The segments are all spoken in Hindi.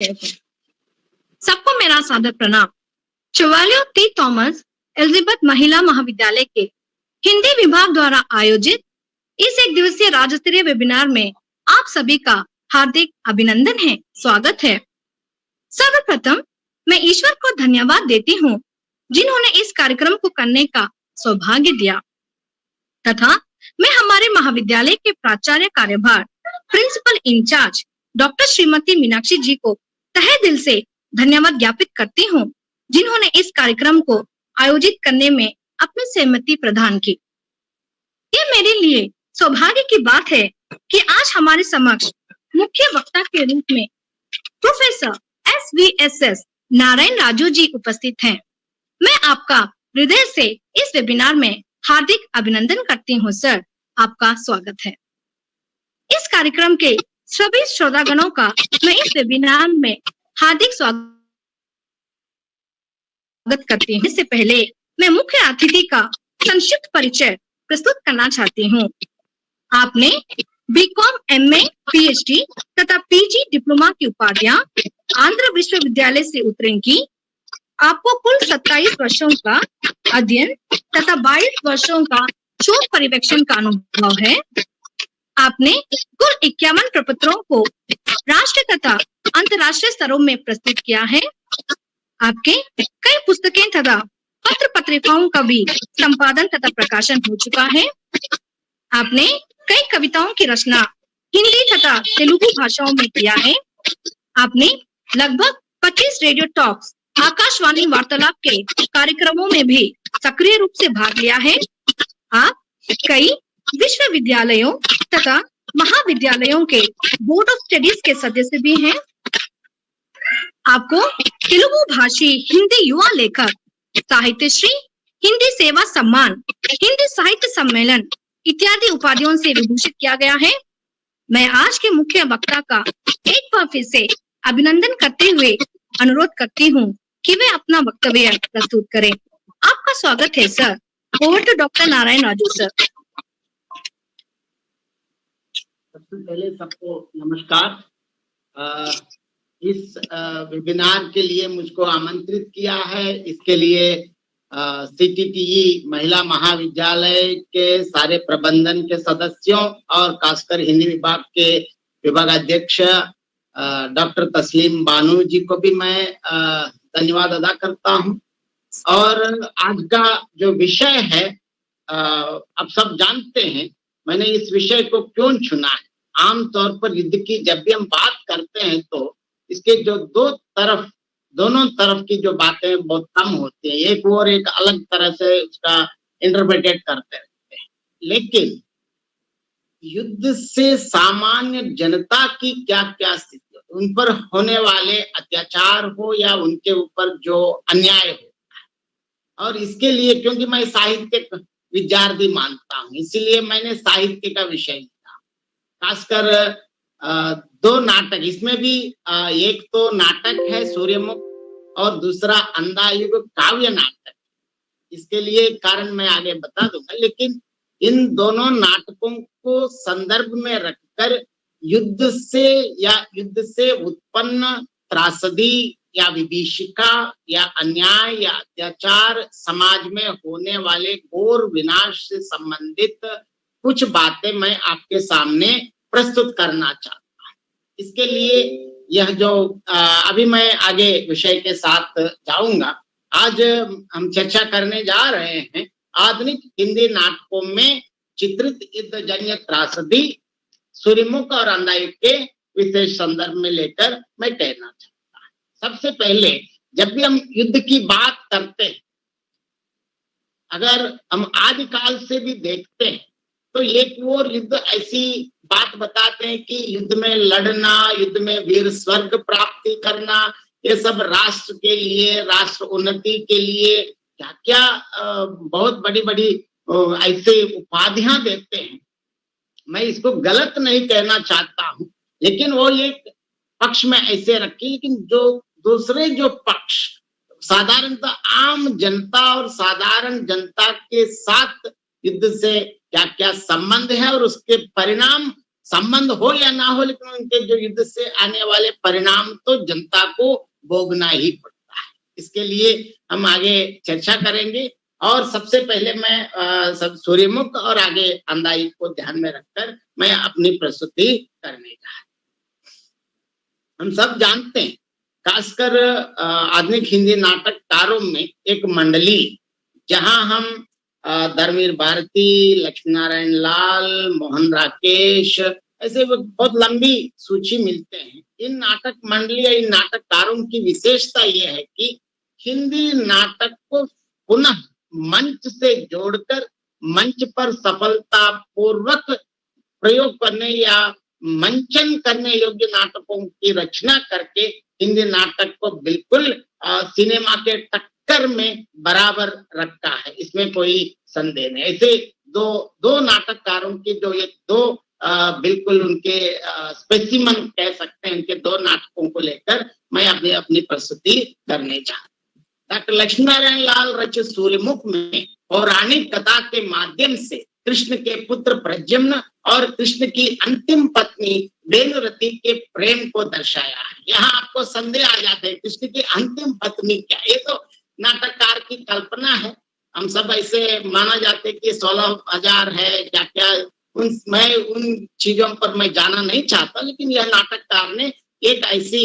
सबको मेरा सादर प्रणाम। चवालियो टी थॉमस एलिजाबेथ महिला महाविद्यालय के हिंदी विभाग द्वारा आयोजित इस एक दिवसीय राज्य स्तरीय वेबिनार में आप सभी का हार्दिक अभिनंदन है, स्वागत है। सर्वप्रथम मैं ईश्वर को धन्यवाद देती हूँ जिन्होंने इस कार्यक्रम को करने का सौभाग्य दिया तथा मैं हमारे महाविद्यालय के प्राचार्य कार्यभार principal incharge doctor Shrimati Meenakshi ji को तहे दिल से धन्यवाद ज्ञापित करती हूँ जिन्होंने इस कार्यक्रम को आयोजित करने में अपनी सहमति प्रदान की। ये मेरे लिए सौभाग्य की बात है कि आज हमारे समक्ष मुख्य वक्ता के रूप में प्रोफेसर SVSS नारायण राजू जी उपस्थित हैं। मैं आपका हृदय से इस वेबिनार में हार्दिक अभिनंदन करती हूँ सर, आपका स्वागत है। इस कार्यक्रम के सभी श्रोतागणों का मैं इस वेबिनार में हार्दिक स्वागत करती हूँ। इससे पहले मैं मुख्य अतिथि का संक्षिप्त परिचय प्रस्तुत करना चाहती हूँ। आपने बीकॉम, MA, PhD तथा PG डिप्लोमा की उपाधियां आंध्र विश्वविद्यालय से उत्तीर्ण की। आपको कुल 27 वर्षों का अध्ययन तथा 22 वर्षों का शोध पर्यवेक्षण का अनुभव है। आपने कुल 51 प्रपत्रों को राष्ट्रीय तथा अंतर्राष्ट्रीय स्तरों में प्रस्तुत किया है। आपके कई पुस्तकें तथा पत्र पत्रिकाओं का भी संपादन तथा प्रकाशन हो चुका है। आपने कई कविताओं की रचना हिंदी तथा तेलुगु भाषाओं में किया है। आपने लगभग 25 रेडियो टॉक्स, आकाशवाणी वार्तालाप के कार्यक्रमों में भी सक्रिय रूप से भाग लिया है। आप कई विश्वविद्यालयों तथा महाविद्यालयों के बोर्ड ऑफ स्टडीज के सदस्य भी हैं। आपको तेलुगु भाषी हिंदी युवा लेखक, साहित्य श्री, हिंदी सेवा सम्मान, हिंदी साहित्य सम्मेलन इत्यादि उपाधियों से विभूषित किया गया है। मैं आज के मुख्य वक्ता का एक बार फिर से अभिनंदन करते हुए अनुरोध करती हूँ कि वे अपना वक्तव्य प्रस्तुत करें। आपका स्वागत है sir. Over to doctor Narayan Raju sir. सबसे पहले सबको नमस्कार। इस वेबिनार के लिए मुझको आमंत्रित किया है, इसके लिए CTTE महिला महाविद्यालय के सारे प्रबंधन के सदस्यों और खासकर हिंदी विभाग के विभागाध्यक्ष डॉक्टर तस्लीम बानू जी को भी मैं धन्यवाद अदा करता हूं। और आज का जो विषय है, आप सब जानते हैं मैंने इस विषय को क्यों चुना है। आमतौर पर युद्ध की जब भी हम बात करते हैं तो इसके जो दोनों तरफ की जो बातें बहुत कम होती है, एक और एक अलग तरह से उसका इंटरप्रेटेड करते रहते हैं। लेकिन युद्ध से सामान्य जनता की क्या क्या स्थिति, उन पर होने वाले अत्याचार हो या उनके ऊपर जो अन्याय हो, और इसके लिए क्योंकि मैं साहित्य विद्यार्थी मानता हूँ, इसीलिए मैंने साहित्य का विषय लिया। खासकर 2 नाटक, इसमें भी एक तो नाटक है सूर्यमुख और दूसरा अंधायुग काव्य नाटक। इसके लिए कारण मैं आगे बता दूंगा, लेकिन इन दोनों नाटकों को संदर्भ में रखकर युद्ध से उत्पन्न त्रासदी या विभीषिका या अन्याय या अत्याचार, समाज में होने वाले घोर विनाश से संबंधित कुछ बातें मैं आपके सामने प्रस्तुत करना चाहता हूँ। इसके लिए यह जो अभी मैं आगे विषय के साथ जाऊंगा, आज हम चर्चा करने जा रहे हैं आधुनिक हिंदी नाटकों में चित्रित युद्धजन्य त्रासदी, सूर्यमुख और अंधायुग के विशेष संदर्भ में लेकर मैं कहना चाहता हूँ। सबसे पहले जब भी हम युद्ध की बात करते हैं, अगर हम आदिकाल से भी देखते हैं तो एक और युद्ध ऐसी बात बताते हैं कि युद्ध में लड़ना, युद्ध में वीर स्वर्ग प्राप्ति करना, ये सब राष्ट्र के लिए, राष्ट्र उन्नति के लिए क्या क्या बहुत बड़ी बड़ी ऐसे उपाधियां देते हैं। मैं इसको गलत नहीं कहना चाहता हूं, लेकिन वो एक पक्ष में ऐसे रखी, लेकिन जो दूसरे जो पक्ष साधारणतः आम जनता और साधारण जनता के साथ युद्ध से क्या क्या संबंध है और उसके परिणाम संबंध हो या ना हो, लेकिन उनके जो युद्ध से आने वाले परिणाम तो जनता को भोगना ही पड़ता है। इसके लिए हम आगे चर्चा करेंगे और सबसे पहले मैं सब सूर्यमुख और आगे अंदाई को ध्यान में रखकर मैं अपनी प्रस्तुति करने जा। हम सब जानते हैं, खासकर आधुनिक हिंदी नाटककारों में एक मंडली, जहां हम धर्मवीर भारती, लक्ष्मी नारायण लाल, मोहन राकेश, ऐसे बहुत लंबी सूची मिलते हैं। इन नाटक मंडली या इन नाटककारों की विशेषता यह है कि हिंदी नाटक को पुनः मंच से जोड़कर मंच पर सफलता पूर्वक प्रयोग करने या मंचन करने योग्य नाटकों की रचना करके हिंदी नाटक को बिल्कुल सिनेमा के टक्कर में बराबर रखा है, इसमें कोई संदेह नहीं। ऐसे दो नाटककारों की जो ये दो बिल्कुल उनके स्पेसिमन कह सकते हैं, उनके दो नाटकों को लेकर मैं अपनी प्रस्तुति करने जा रहा हूं। डॉक्टर लक्ष्मी नारायण लाल रचित सूर्यमुख में पौराणिक कथा के माध्यम से कृष्ण के पुत्र प्रद्युम्न और कृष्ण की अंतिम पत्नी वेनुरति के प्रेम को दर्शाया है। यहाँ आपको संदेह आ जाते हैं, कृष्ण की अंतिम पत्नी क्या? ये तो नाटककार की कल्पना है। हम सब ऐसे माना जाते कि 16,000 है क्या क्या, मैं उन चीजों पर मैं जाना नहीं चाहता, लेकिन यह नाटककार ने एक ऐसी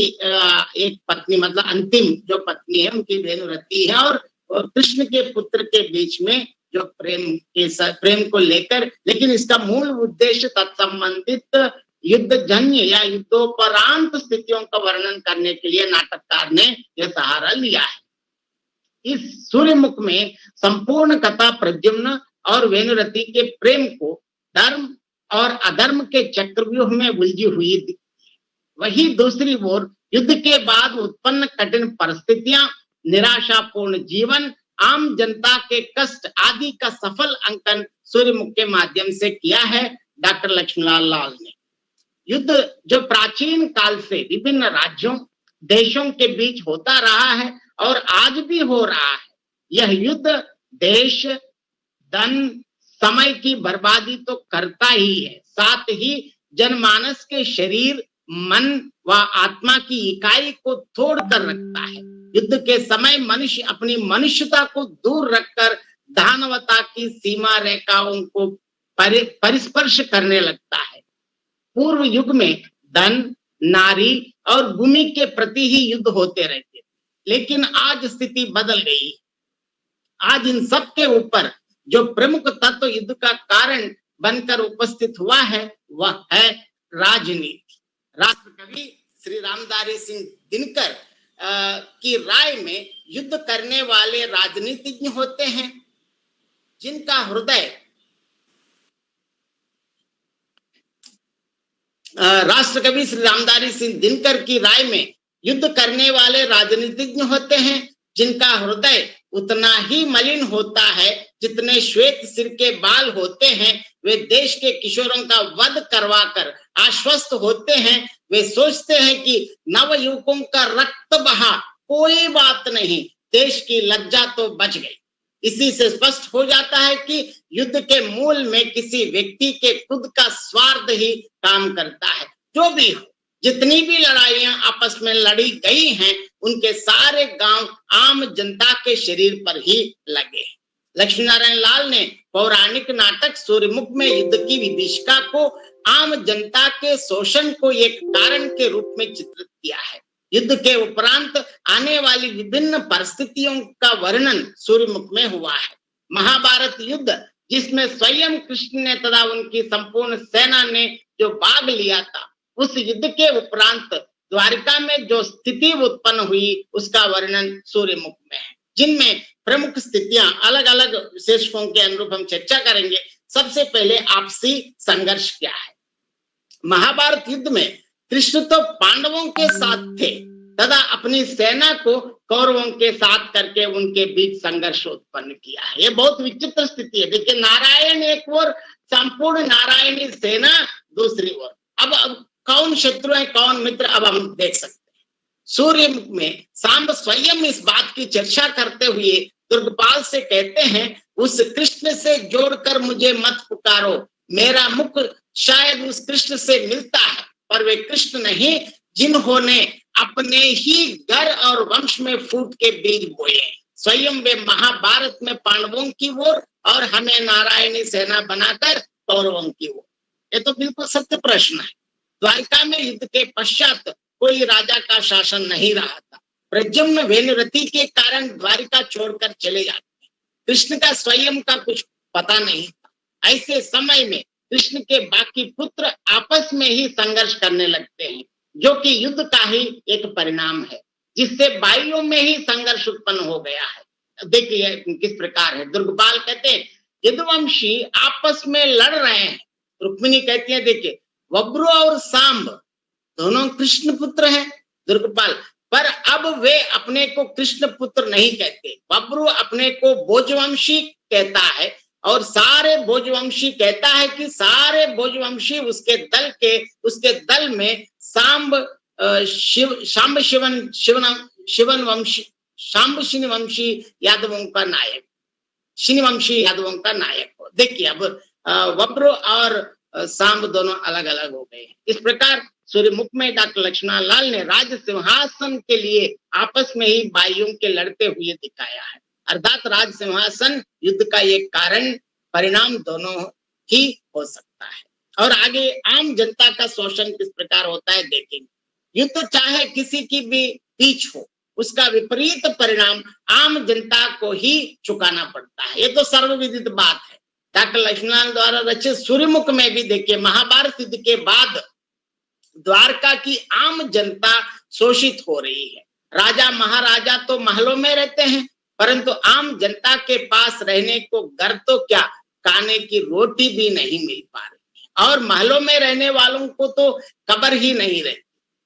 एक पत्नी, मतलब अंतिम जो पत्नी है उनकी वेनुरति है, और कृष्ण के पुत्र के बीच में जो प्रेम को लेकर, लेकिन इसका मूल उद्देश्य तत्संबंधित युद्धजन्य या युद्धोपरांत स्थितियों का वर्णन करने के लिए नाटककार ने यह सहारा लिया है। इस सूर्यमुख में संपूर्ण कथा प्रद्युम्न और वेनुरति के प्रेम को धर्म और अधर्म के चक्रव्यूह में उलझी हुई दिखती है। वही दूसरी ओर युद्ध के बाद उत्पन्न कठिन परिस्थितियां, निराशापूर्ण जीवन, आम जनता के कष्ट आदि का सफल अंकन सूर्यमुख के माध्यम से किया है डॉक्टर लक्ष्मीलाल लाल ने। युद्ध जो प्राचीन काल से विभिन्न राज्यों देशों के बीच होता रहा है और आज भी हो रहा है, यह युद्ध देश, धन, समय की बर्बादी तो करता ही है, साथ ही जनमानस के शरीर, मन व आत्मा की इकाई को तोड़ कर रखता है। युद्ध के समय मनुष्य अपनी मनुष्यता को दूर रखकर दानवता की सीमा रेखाओं को परिस्पर्श करने लगता है। पूर्व युग में धन, नारी और भूमि के प्रति ही युद्ध होते रहते, लेकिन आज स्थिति बदल गई। आज इन सब के ऊपर जो प्रमुख तत्व युद्ध का कारण बनकर उपस्थित हुआ है वह है राजनीति। राष्ट्रकवि श्री रामधारी सिंह दिनकर की राय में युद्ध करने वाले राजनीतिज्ञ होते हैं जिनका हृदय राष्ट्रकवि श्री रामधारी सिंह दिनकर की राय में युद्ध करने वाले राजनीतिज्ञ होते हैं जिनका हृदय उतना ही मलिन होता है जितने श्वेत सिर के बाल होते हैं। वे देश के किशोरों का वध करवाकर आश्वस्त होते हैं। वे सोचते हैं कि नवयुवकों का रक्त बहा, कोई बात नहीं, देश की लज्जा तो बच गई। इसी से स्पष्ट हो जाता है कि युद्ध के मूल में किसी व्यक्ति के खुद का स्वार्थ ही काम करता है। जो भी हो, जितनी भी लड़ाइयां आपस में लड़ी गई हैं, उनके सारे गांव आम जनता के शरीर पर ही लगे हैं। लक्ष्मी नारायण लाल ने पौराणिक नाटक सूर्यमुख में युद्ध की विभीषिका को आम जनता के शोषण को एक कारण के रूप में चित्रित किया है। युद्ध के उपरांत आने वाली विभिन्न परिस्थितियों का वर्णन सूर्यमुख में हुआ है। महाभारत युद्ध, जिसमें स्वयं कृष्ण ने तथा उनकी संपूर्ण सेना ने जो भाग लिया था, उस युद्ध के उपरांत द्वारिका में जो स्थिति उत्पन्न हुई उसका वर्णन सूर्यमुख में है, जिनमें प्रमुख स्थितियां अलग अलग विशेषकों के अनुरूप हम चर्चा करेंगे। सबसे पहले आपसी संघर्ष क्या है। महाभारत युद्ध में कृष्ण तो पांडवों के साथ थे तथा अपनी सेना को कौरवों के साथ करके उनके बीच संघर्ष उत्पन्न किया है। ये बहुत विचित्र स्थिति है। देखिए, नारायण एक ओर, संपूर्ण नारायणी सेना दूसरी ओर। अब कौन शत्रु है कौन मित्र, अब हम देख सकते हैं। सूर्यमुख में सांब स्वयं इस बात की चर्चा करते हुए दुर्गपाल से कहते हैं, उस कृष्ण से जोड़कर मुझे मत पुकारो, मेरा मुख शायद उस कृष्ण से मिलता है, पर वे कृष्ण नहीं जिन्होंने अपने ही घर और वंश में फूट के बीज बोए। स्वयं वे महाभारत में पांडवों की ओर और हमें नारायणी सेना बनाकर कौरवों की ओर। ये तो बिल्कुल सत्य प्रश्न है। द्वारिका में युद्ध के पश्चात कोई राजा का शासन नहीं रहा था। प्रद्युम्न वेनुरति के कारण द्वारिका छोड़कर चले जाते हैं। कृष्ण का स्वयं का कुछ पता नहीं था। ऐसे समय में कृष्ण के बाकी पुत्र आपस में ही संघर्ष करने लगते हैं, जो कि युद्ध का ही एक परिणाम है, जिससे भाइयों में ही संघर्ष उत्पन्न हो गया है। देखिए किस प्रकार है। दुर्गपाल कहते हैं यदुवंशी आपस में लड़ रहे हैं। रुक्मिणी कहती है देखिए वब्रु और सांब दोनों कृष्ण पुत्र हैं। दुर्गपाल पर अब वे अपने को कृष्ण पुत्र नहीं कहते। बब्रु अपने को भोजवंशी कहता है और सारे भोजवंशी कहता है कि सारे भोजवंशी उसके दल में शाम्ब शिवनवंशी यादवों का नायक, शिववंशी यादवों का नायक हो। देखिए अब वब्र और सांब दोनों अलग अलग हो गए। इस प्रकार सूर्यमुख में डॉक्टर लक्ष्मण लाल ने राज सिंहासन के लिए आपस में ही भाइयों के लड़ते हुए दिखाया है। अर्थात राज सिंहासन युद्ध का एक कारण परिणाम दोनों ही हो सकता है। और आगे आम जनता का शोषण किस प्रकार होता है देखेंगे। युद्ध चाहे किसी की भी पीछ हो, उसका विपरीत परिणाम आम जनता को ही चुकाना पड़ता है। ये तो सर्वविदित बात है। डॉक्टर लक्ष्मण द्वारा रचित सूर्यमुख में भी देखिए महाभारत युद्ध के बाद द्वारका की आम जनता शोषित हो रही है। राजा महाराजा तो महलों में रहते हैं, परंतु आम जनता के पास रहने को घर तो क्या खाने की रोटी भी नहीं मिल पा रही, और महलों में रहने वालों को तो कब्र ही नहीं रहती।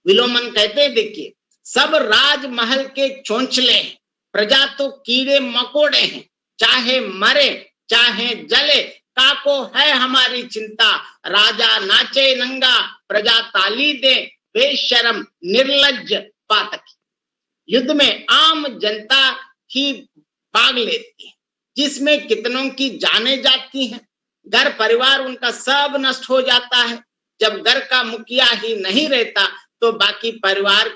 विलोमन कहते हैं देखिए सब राजमहल के चोंचले हैं, प्रजा तो कीड़े मकोड़े हैं, चाहे मरे चाहे जले काको है हमारी चिंता, राजा नाचे नंगा प्रजा ताली दे बेशरम निर्लज्ज पातकी। युद्ध में आम जनता ही भाग लेती है, जिसमें कितनों की जाने जाती हैं, घर परिवार उनका सब नष्ट हो जाता है। जब घर का मुखिया ही नहीं रहता तो बाकी परिवार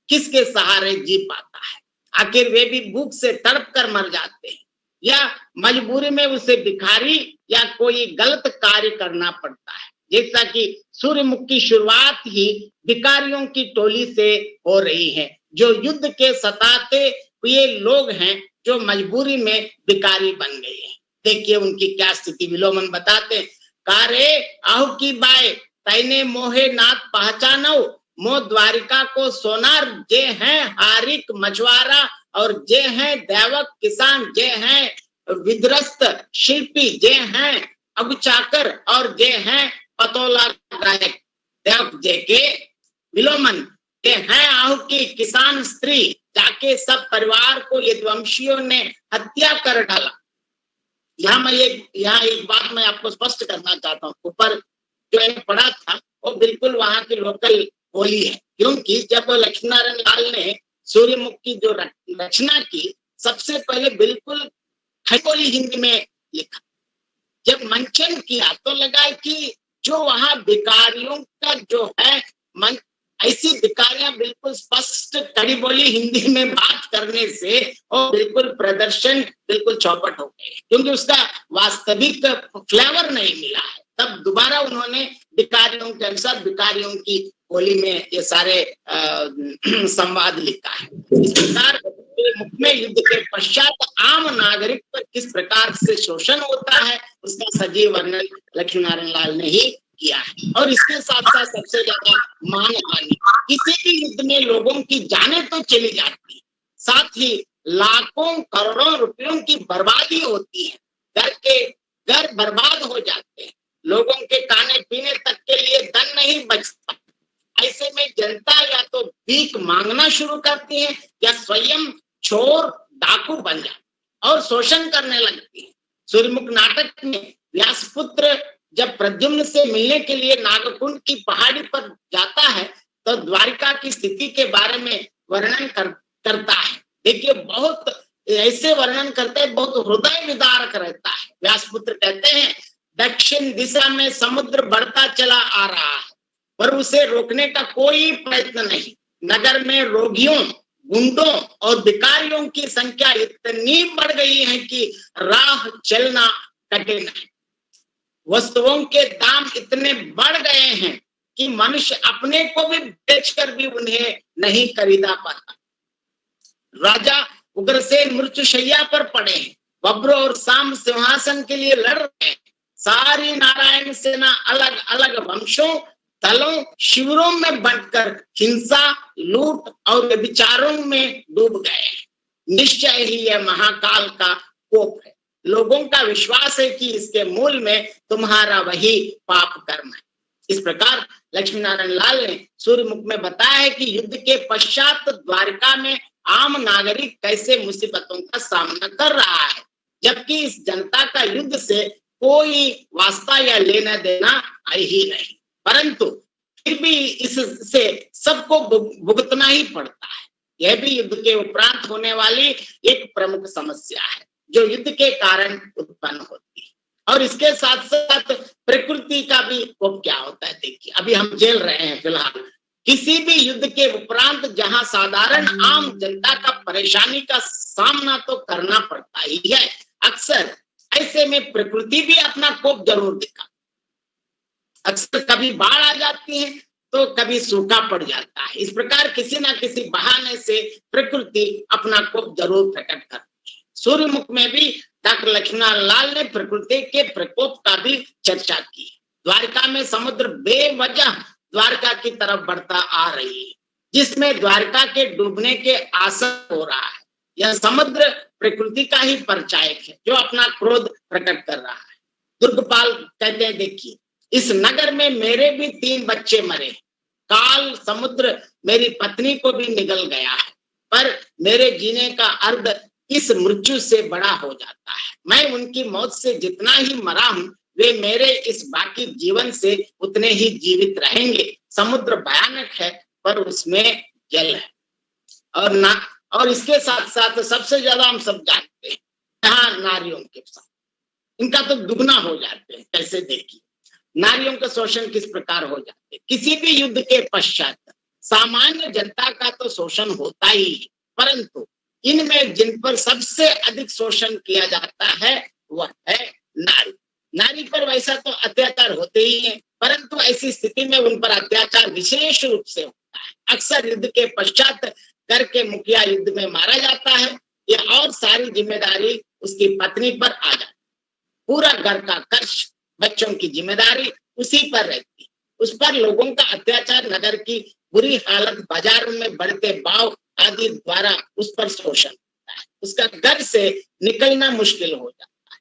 किसके सहारे जी पाता है। आखिर वे भी भूख से तड़प कर मर जाते हैं, या मजबूरी में उसे भिखारी या कोई गलत कार्य करना पड़ता है। जैसा कि सूर्यमुख की शुरुआत ही भिखारियों की टोली से हो रही है, जो युद्ध के सताते हुए लोग हैं, जो मजबूरी में भिखारी बन गए हैं। देखिए उनकी क्या स्थिति विलोमन बताते हैं। कारे आहु की बाय तैने मोहे नाथ पहचानो, मो द्वारिका को सोनार जे हैं हारिक मछुआरा, और जे हैं दैवक किसान, जे हैं विद्रस्त शिल्पी, जे हैं अगुचाकर, और जे हैं पतोला गायक। देवक जे के विलोमन जे हैं आहु की किसान स्त्री, जाके सब परिवार को यदुवंशियों ने हत्या कर डाला। यहाँ एक बात मैं आपको स्पष्ट करना चाहता हूँ। ऊपर जो मैंने पढ़ा था वो बिल्कुल वहां की लोकल बोली है, क्योंकि जब लक्ष्मीनारायण लाल ने सूर्यमुख की जो रचना की, सबसे पहले बिल्कुल खड़बोली हिंदी में लिखा। जब मंचन किया तो लगा कि जो वहां भिखारियों का जो है मन, ऐसी भिखारियां बिल्कुल स्पष्ट खड़ी बोली हिंदी में बात करने से और बिल्कुल प्रदर्शन बिल्कुल चौपट हो गए, क्योंकि उसका वास्तविक फ्लेवर नहीं मिला है। तब दोबारा उन्होंने भिखारियों के अनुसार भिखारियों की बोली में ये सारे संवाद लिखा है। इस प्रकार मुख में युद्ध के पश्चात आम नागरिक पर किस प्रकार से शोषण होता है उसका सजीव वर्णन लक्ष्मीनारायण लाल ने ही किया है। और इसके साथ साथ सबसे ज्यादा मान हानि, किसी भी युद्ध में लोगों की जानें तो चली जाती है, साथ ही लाखों करोड़ों रुपयों की बर्बादी होती है। घर बर्बाद हो जाते हैं, लोगों के खाने पीने तक के लिए धन नहीं बचता। ऐसे में जनता या तो भीख मांगना शुरू करती है या स्वयं चोर डाकू बन जाती और शोषण करने लगती है। सूर्यमुख नाटक में व्यासपुत्र जब प्रद्युम्न से मिलने के लिए नागकुंड की पहाड़ी पर जाता है तो द्वारिका की स्थिति के बारे में वर्णन करता है। देखिए बहुत ऐसे वर्णन करते हैं, बहुत हृदय विदारक रहता है। व्यासपुत्र कहते हैं दक्षिण दिशा में समुद्र बढ़ता चला आ रहा है, पर उसे रोकने का कोई प्रयत्न नहीं। नगर में रोगियों, गुंडों और भिखारियों की संख्या इतनी बढ़ गई है कि राह चलना कठिन है। वस्तुओं के दाम इतने बढ़ गए हैं कि मनुष्य अपने को भी बेचकर भी उन्हें नहीं खरीदा पाता। राजा उग्रसेन मृत्युशैया पर पड़े हैं, बब्र और साम सिंहासन के लिए लड़ रहे हैं। सारी नारायण सेना अलग अलग वंशों, दलों, शिविरों में बंटकर हिंसा, लूट और व्यभिचारों में डूब गए हैं। निश्चय ही यह महाकाल का कोप है। लोगों का विश्वास है कि इसके मूल में तुम्हारा वही पाप कर्म है। इस प्रकार लक्ष्मी नारायण लाल ने सूर्यमुख में बताया है कि युद्ध के पश्चात द्वारका में आम नागरिक कैसे मुसीबतों का सामना कर रहा है, जबकि इस जनता का युद्ध से कोई वास्ता या लेना देना है ही नहीं, परंतु फिर भी इससे सबको भुगतना ही पड़ता है। यह भी युद्ध के उपरांत होने वाली एक प्रमुख समस्या है जो युद्ध के कारण उत्पन्न होती है। और इसके साथ साथ प्रकृति का भी कोप क्या होता है, देखिए अभी हम झेल रहे हैं फिलहाल। किसी भी युद्ध के उपरांत जहां साधारण आम जनता का परेशानी का सामना तो करना पड़ता ही है, अक्सर ऐसे में प्रकृति भी अपना कोप जरूर दिखा। अक्सर कभी बाढ़ आ जाती है तो कभी सूखा पड़ जाता है। इस प्रकार किसी ना किसी बहाने से प्रकृति अपना कोप जरूर प्रकट करती है। सूर्यमुख में भी डॉक्टर लक्ष्मीनारायण लाल ने प्रकृति के प्रकोप का भी चर्चा की। द्वारका में समुद्र बेवजह द्वारका की तरफ बढ़ता आ रही है, जिसमें द्वारका के डूबने के आसार हो रहा है। यह समुद्र प्रकृति का ही परिचायक है जो अपना क्रोध प्रकट कर रहा है। दुर्गपाल कहते हैं, देखिए इस नगर में मेरे भी 3 बच्चे मरे, काल समुद्र मेरी पत्नी को भी निगल गया है, पर मेरे जीने का अर्थ इस मृत्यु से बड़ा हो जाता है। मैं उनकी मौत से जितना ही मरा हूं, वे मेरे इस बाकी जीवन से उतने ही जीवित रहेंगे। समुद्र भयानक है पर उसमें जल है। और इसके साथ साथ सबसे ज्यादा हम सब जानते हैं यहाँ नारियों के साथ इनका तो दुगना हो जाते हैं। कैसे, देखिए नारियों का शोषण किस प्रकार हो जाते हैं। किसी भी युद्ध के पश्चात सामान्य जनता का तो शोषण होता ही है, परंतु इनमें जिन पर सबसे अधिक शोषण किया जाता है वह है नारी। नारी पर वैसा तो अत्याचार होते ही है, परंतु ऐसी स्थिति में उन पर अत्याचार विशेष रूप से होता है। अक्सर युद्ध के पश्चात घर के मुखिया युद्ध में मारा जाता है, यह और सारी जिम्मेदारी उसकी पत्नी पर आ जाती है। पूरा घर का खर्च, बच्चों की जिम्मेदारी उसी पर रहती है। उस पर लोगों का अत्याचार, नगर की बुरी हालत, बाजारों में बढ़ते भाव आदि द्वारा उस पर शोषण होता है। उसका घर से निकलना मुश्किल हो जाता है,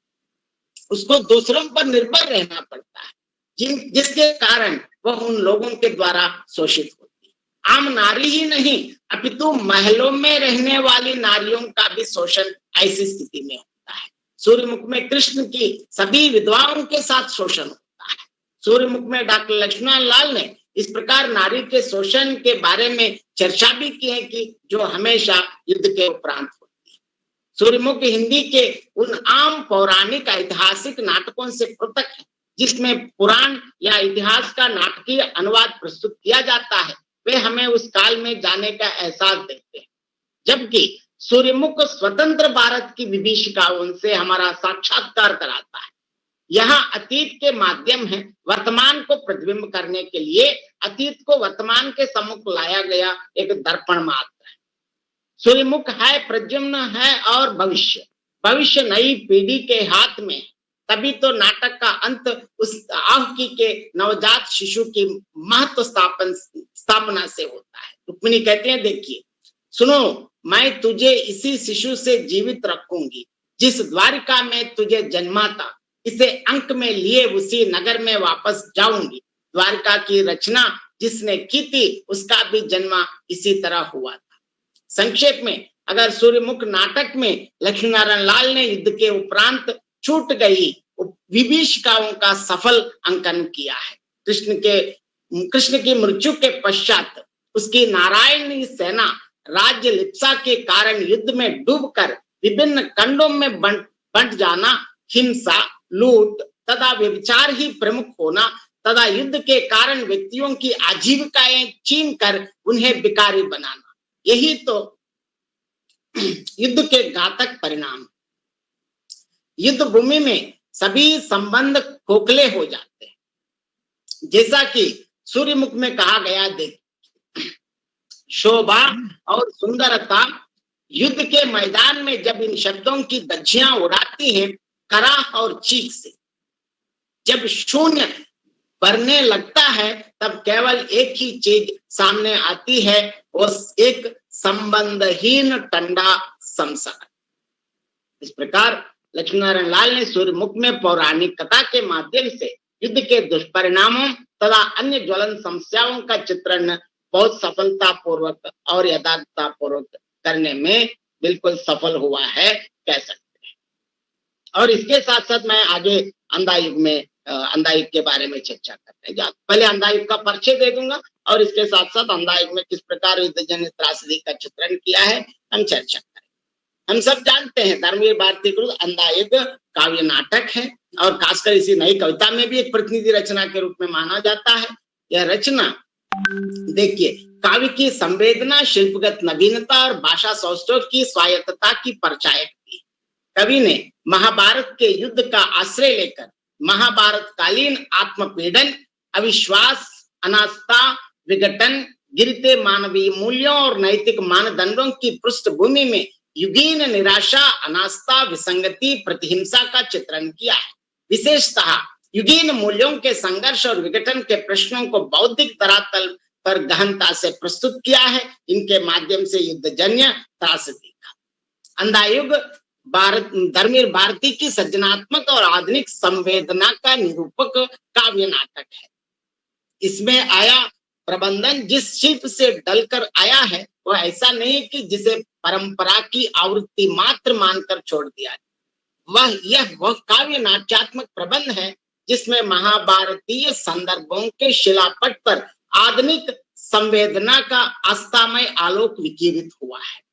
उसको दूसरों पर निर्भर रहना पड़ता है, जिसके कारण वह उन लोगों के द्वारा शोषित होती है। आम नारी ही नहीं अपितु महलों में रहने वाली नारियों का भी शोषण ऐसी स्थिति में होता है। सूर्यमुख में कृष्ण की सभी विधवाओं के साथ शोषण होता है। सूर्यमुख में डॉक्टर लक्ष्मीनारायण लाल ने इस प्रकार नारी के शोषण के बारे में चर्चा भी की है कि जो हमेशा युद्ध के उपरांत होती है। सूर्यमुख हिंदी के उन आम पौराणिक ऐतिहासिक नाटकों से पृथक है जिसमें पुराण या इतिहास का नाटकीय अनुवाद प्रस्तुत किया जाता है। वे हमें उस काल में जाने का एहसास देते हैं, जबकि सूर्यमुख स्वतंत्र भारत की विभीषिकाओं से हमारा साक्षात्कार कराता है। यहाँ अतीत के माध्यम है वर्तमान को प्रतिबिंब करने के लिए अतीत को वर्तमान के सम्मुख लाया गया एक दर्पण मात्र है। सूर्यमुख है, प्रद्युम्न है और भविष्य नई पीढ़ी के हाथ में। तभी तो नाटक का अंत उस आहुति के नवजात शिशु की महत्व स्थापना से होता है। रुक्मिणी कहते हैं, देखिए सुनो, मैं तुझे इसी शिशु से जीवित रखूंगी जिस द्वारिका में तुझे जन्मा था। इसे अंक में लिए उसी नगर में वापस जाऊंगी। द्वारका की रचना जिसने की थी उसका भी जन्म इसी तरह हुआ था। संक्षेप में अगर सूर्यमुख नाटक में लक्ष्मीनारायण लाल ने युद्ध के उपरांत छूट गई विभीषिकाओं का सफल अंकन किया है। कृष्ण की मृत्यु के पश्चात उसकी नारायणी सेना राज्य लिप्सा के कारण युद्ध में डूबकर विभिन्न खंडों में बंट जाना, हिंसा, लूट तथा व्यभिचार ही प्रमुख होना तथा युद्ध के कारण व्यक्तियों की आजीविकाएं छीन कर उन्हें भिखारी बनाना, यही तो युद्ध के घातक परिणाम। युद्ध भूमि में सभी संबंध खोखले हो जाते हैं। जैसा कि सूर्यमुख में कहा गया, देख शोभा और सुंदरता युद्ध के मैदान में जब इन शब्दों की धज्जियां उड़ाती हैं कराह और चीख से, जब शून्य भरने लगता है तब केवल एक ही चीज सामने आती है, वो एक संबंधहीन ठंडा शमशान। इस प्रकार लक्ष्मीनारायण लाल ने सूर्यमुख में पौराणिक कथा के माध्यम से युद्ध के दुष्परिणामों तथा अन्य ज्वलन समस्याओं का चित्रण बहुत सफलता पूर्वक और यथार्थता पूर्वक करने में बिल्कुल सफल हुआ है, कह सकते हैं। और इसके साथ साथ मैं आगे अंधायुग के बारे में चर्चा करते हैं। पहले अंधायुग का परिचय दे दूंगा और इसके साथ साथ अंधायुग में किस प्रकार युद्धजन्य त्रासदी का चित्रण किया है हम चर्चा करें। हम सब जानते हैं धर्मवीर भारती कृत अंधायुग काव्य नाटक है और खासकर इसी नई कविता में भी एक प्रतिनिधि रचना के रूप में माना जाता है। यह रचना देखिए काव्य की संवेदना, शिल्पगत नवीनता और भाषा सौष्ठव की स्वायत्तता की परिचायक थी। कवि ने महाभारत के युद्ध का आश्रय लेकर महाभारत कालीन आत्मपीड़न, अविश्वास, अनास्था, विघटन, गिरते मानवीय मूल्यों और नैतिक मानदंडों की पृष्ठभूमि में युगीन निराशा, अनास्था, विसंगति, प्रतिहिंसा का चित्रण किया है। विशेषतः युगीन मूल्यों के संघर्ष और विघटन के प्रश्नों को बौद्धिक धरातल पर गहनता से प्रस्तुत किया है। इनके माध्यम से युद्धजन्य त्रासदी का अंधायुग धर्मवीर भारती की सृजनात्मक और आधुनिक संवेदना का निरूपक काव्य नाटक है। इसमें आया प्रबंधन जिस शिल्प से ढलकर आया है वह ऐसा नहीं कि जिसे परंपरा की आवृत्ति मात्र मानकर छोड़ दिया है। वह काव्य नाट्यात्मक प्रबंध है जिसमें महाभारतीय संदर्भों के शिलापट पर आधुनिक संवेदना का आस्थामय आलोक विकिरित हुआ है।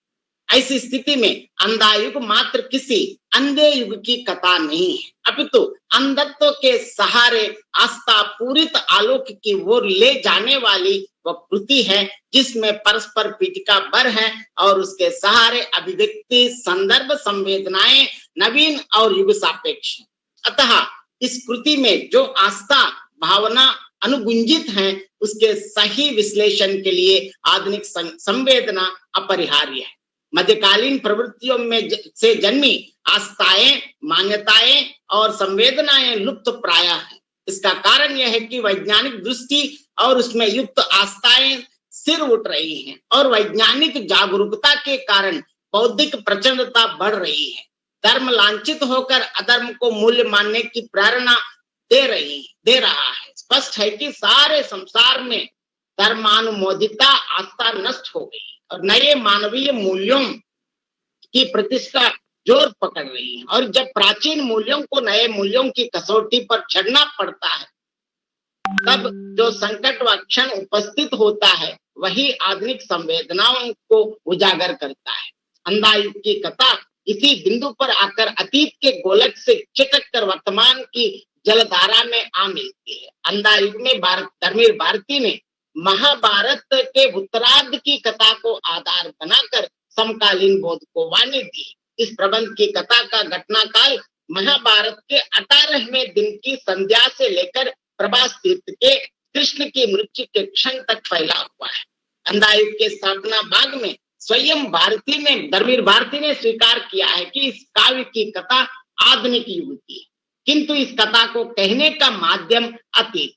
ऐसी स्थिति में अंधायुग मात्र किसी अंधे युग की कथा नहीं है, अपितु अंधत्व के सहारे आस्था पूरित आलोक की ओर ले जाने वाली वह कृति है जिसमें परस्पर पीठिका बर है और उसके सहारे अभिव्यक्ति, संदर्भ, संवेदनाएं नवीन और युग सापेक्ष। अतः इस कृति में जो आस्था भावना अनुगुंजित है उसके सही विश्लेषण के लिए आधुनिक संवेदना अपरिहार्य है। मध्यकालीन प्रवृत्तियों में से जन्मी आस्थाएं, मान्यताएं और संवेदनाएं लुप्त प्राय है। इसका कारण यह है कि वैज्ञानिक दृष्टि और उसमें युक्त आस्थाएं सिर उठ रही हैं और वैज्ञानिक जागरूकता के कारण बौद्धिक प्रचंडता बढ़ रही है। धर्म लांछित होकर अधर्म को मूल्य मानने की प्रेरणा दे रहा है। स्पष्ट है कि सारे संसार में धर्मानुमोदिता आस्था नष्ट हो गई और नए मानवीय मूल्यों की प्रतिष्ठा जोर पकड़ रही है। और जब प्राचीन मूल्यों को नए मूल्यों की कसौटी पर चढ़ना पड़ता है तब जो संकट व क्षण उपस्थित होता है वही आधुनिक संवेदनाओं को उजागर करता है। अंधायुग की कथा इसी बिंदु पर आकर अतीत के गोलक से चिटक कर वर्तमान की जलधारा में आ मिलती है। अंधायुग में धर्मवीर भारती ने महाभारत के उत्तरार्ध की कथा को आधार बनाकर समकालीन बोध को वाणी दी। इस प्रबंध की कथा का घटनाकाल महाभारत के 18वें दिन की संध्या से लेकर प्रभास तीर्थ के कृष्ण की मृत्यु के क्षण तक फैला हुआ है। अंधायुग के स्थापना भाग में स्वयं धर्मवीर भारती ने स्वीकार किया है कि इस काव्य की कथा आधुनिक युग की है, किंतु इस कथा को कहने का माध्यम अतीत।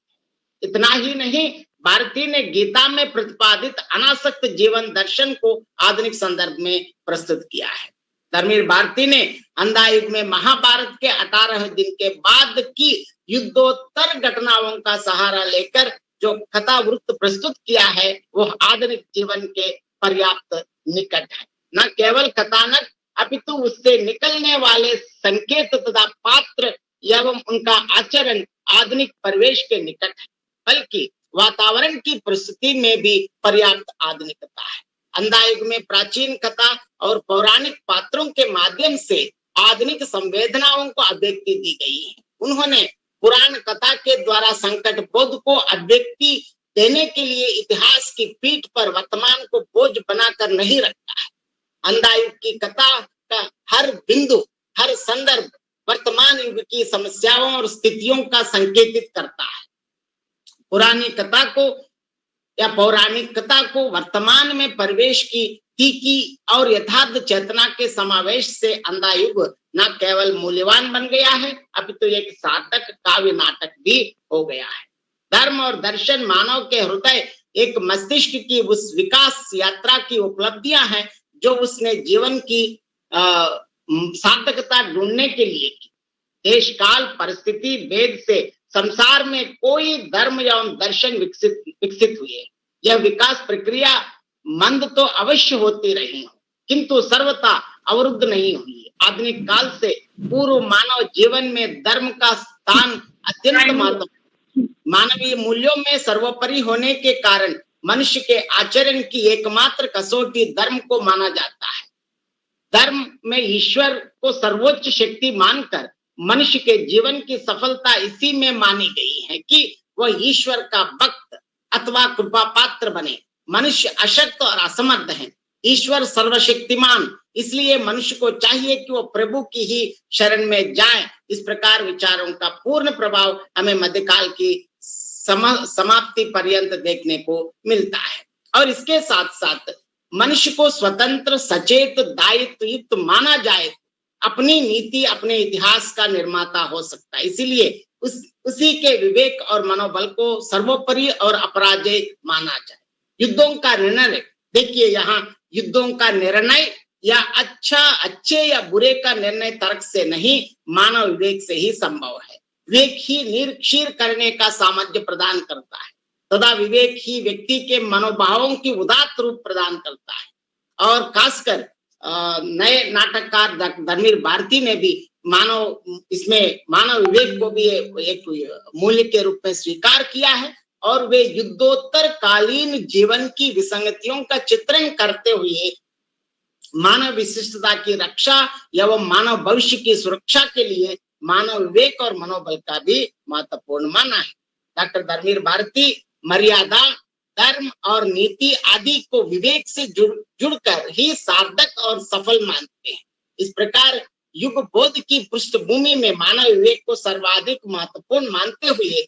इतना ही नहीं, भारती ने गीता में प्रतिपादित अनासक्त जीवन दर्शन को आधुनिक संदर्भ में प्रस्तुत किया है। धर्मवीर भारती ने अंधायुग में महाभारत के 18 दिन के बाद की युद्धोत्तर घटनाओं का सहारा लेकर जो कथा वृत्त प्रस्तुत किया है वह आधुनिक जीवन के पर्याप्त निकट है। न केवल कथानक अपितु उससे निकलने वाले संकेत तथा पात्र एवं उनका आचरण आधुनिक परिवेश के निकट है, बल्कि वातावरण की परिस्थिति में भी पर्याप्त आधुनिकता है। अंधायुग में प्राचीन कथा और पौराणिक पात्रों के माध्यम से आधुनिक संवेदनाओं को अभिव्यक्ति दी गई है। उन्होंने पुराण कथा के द्वारा संकट बोध को अभिव्यक्ति देने के लिए इतिहास की पीठ पर वर्तमान को बोझ बनाकर नहीं रखता है। अंधायुग की कथा का हर बिंदु, हर संदर्भ वर्तमान युग की समस्याओं और स्थितियों का संकेतित करता है। पुरानी कथा को या पौराणिक कथा को वर्तमान में परिवेश की तीखी और यथार्थ चेतना के समावेश से अंधायुग न केवल मूल्यवान बन गया है, अपितु एक सार्थक काव्य नाटक भी हो गया है। धर्म और दर्शन मानव के हृदय एक मस्तिष्क की उस विकास यात्रा की उपलब्धियां हैं जो उसने जीवन की सार्थकता ढूंढने के लिए की। देश काल परिस्थिति भेद से संसार में कोई धर्म एवं दर्शन विकसित हुए। यह विकास प्रक्रिया मंद तो अवश्य होती रही हो, किंतु सर्वथा अवरुद्ध नहीं हुई। आधुनिक काल से पूर्व मानव जीवन में धर्म का स्थान अत्यंत महत्वपूर्ण। मानवीय मूल्यों में सर्वोपरि होने के कारण मनुष्य के आचरण की एकमात्र कसौटी धर्म को माना जाता है। धर्म में ईश्वर को सर्वोच्च शक्ति मानकर मनुष्य के जीवन की सफलता इसी में मानी गई है कि वह ईश्वर का भक्त अथवा कृपा पात्र बने। मनुष्य अशक्त और असमर्थ है, ईश्वर सर्वशक्तिमान, इसलिए मनुष्य को चाहिए कि वो प्रभु की ही शरण में जाए। इस प्रकार विचारों का पूर्ण प्रभाव हमें मध्यकाल की समाप्ति पर्यंत देखने को मिलता है। और इसके साथ साथ मनुष्य को स्वतंत्र, सचेत, दायित्व युक्त माना जाए, अपनी नीति, अपने इतिहास का निर्माता हो सकता है। इसीलिए उसी के विवेक और मनोबल को सर्वोपरि और अपराजय माना जाए। युद्धों का निर्णय देखिए, यहाँ युद्धों का निर्णय या अच्छे या बुरे का निर्णय तर्क से नहीं, मानव विवेक से ही संभव है। विवेक ही निरीक्षण करने का सामर्थ्य प्रदान करता है तथा विवेक ही व्यक्ति के मनोभावों की उदात्त रूप प्रदान करता है। और खासकर नए नाटककार धर्मवीर भारती ने भी इसमें मानव विवेक को भी एक मूल्य के रूप में स्वीकार किया है और वे युद्धोत्तर कालीन जीवन की विसंगतियों का चित्रण करते हुए मानव विशिष्टता की रक्षा एवं मानव भविष्य की सुरक्षा के लिए मानव विवेक और मनोबल का भी महत्वपूर्ण माना है। डॉक्टर धर्मवीर भारती मर्यादा, धर्म और नीति आदि को विवेक से जुड़कर ही सार्थक और सफल मानते हैं। इस प्रकार युग बोध की पृष्ठभूमि में मानव विवेक को सर्वाधिक महत्वपूर्ण मानते हुए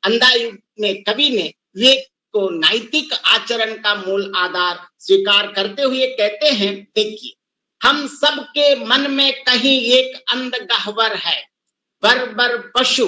अंधायुग में कवि ने विवेक को नैतिक आचरण का मूल आधार स्वीकार करते हुए कहते हैं, देखिए, हम सबके मन में कहीं एक अंध गह्वर है, बर्बर पशु,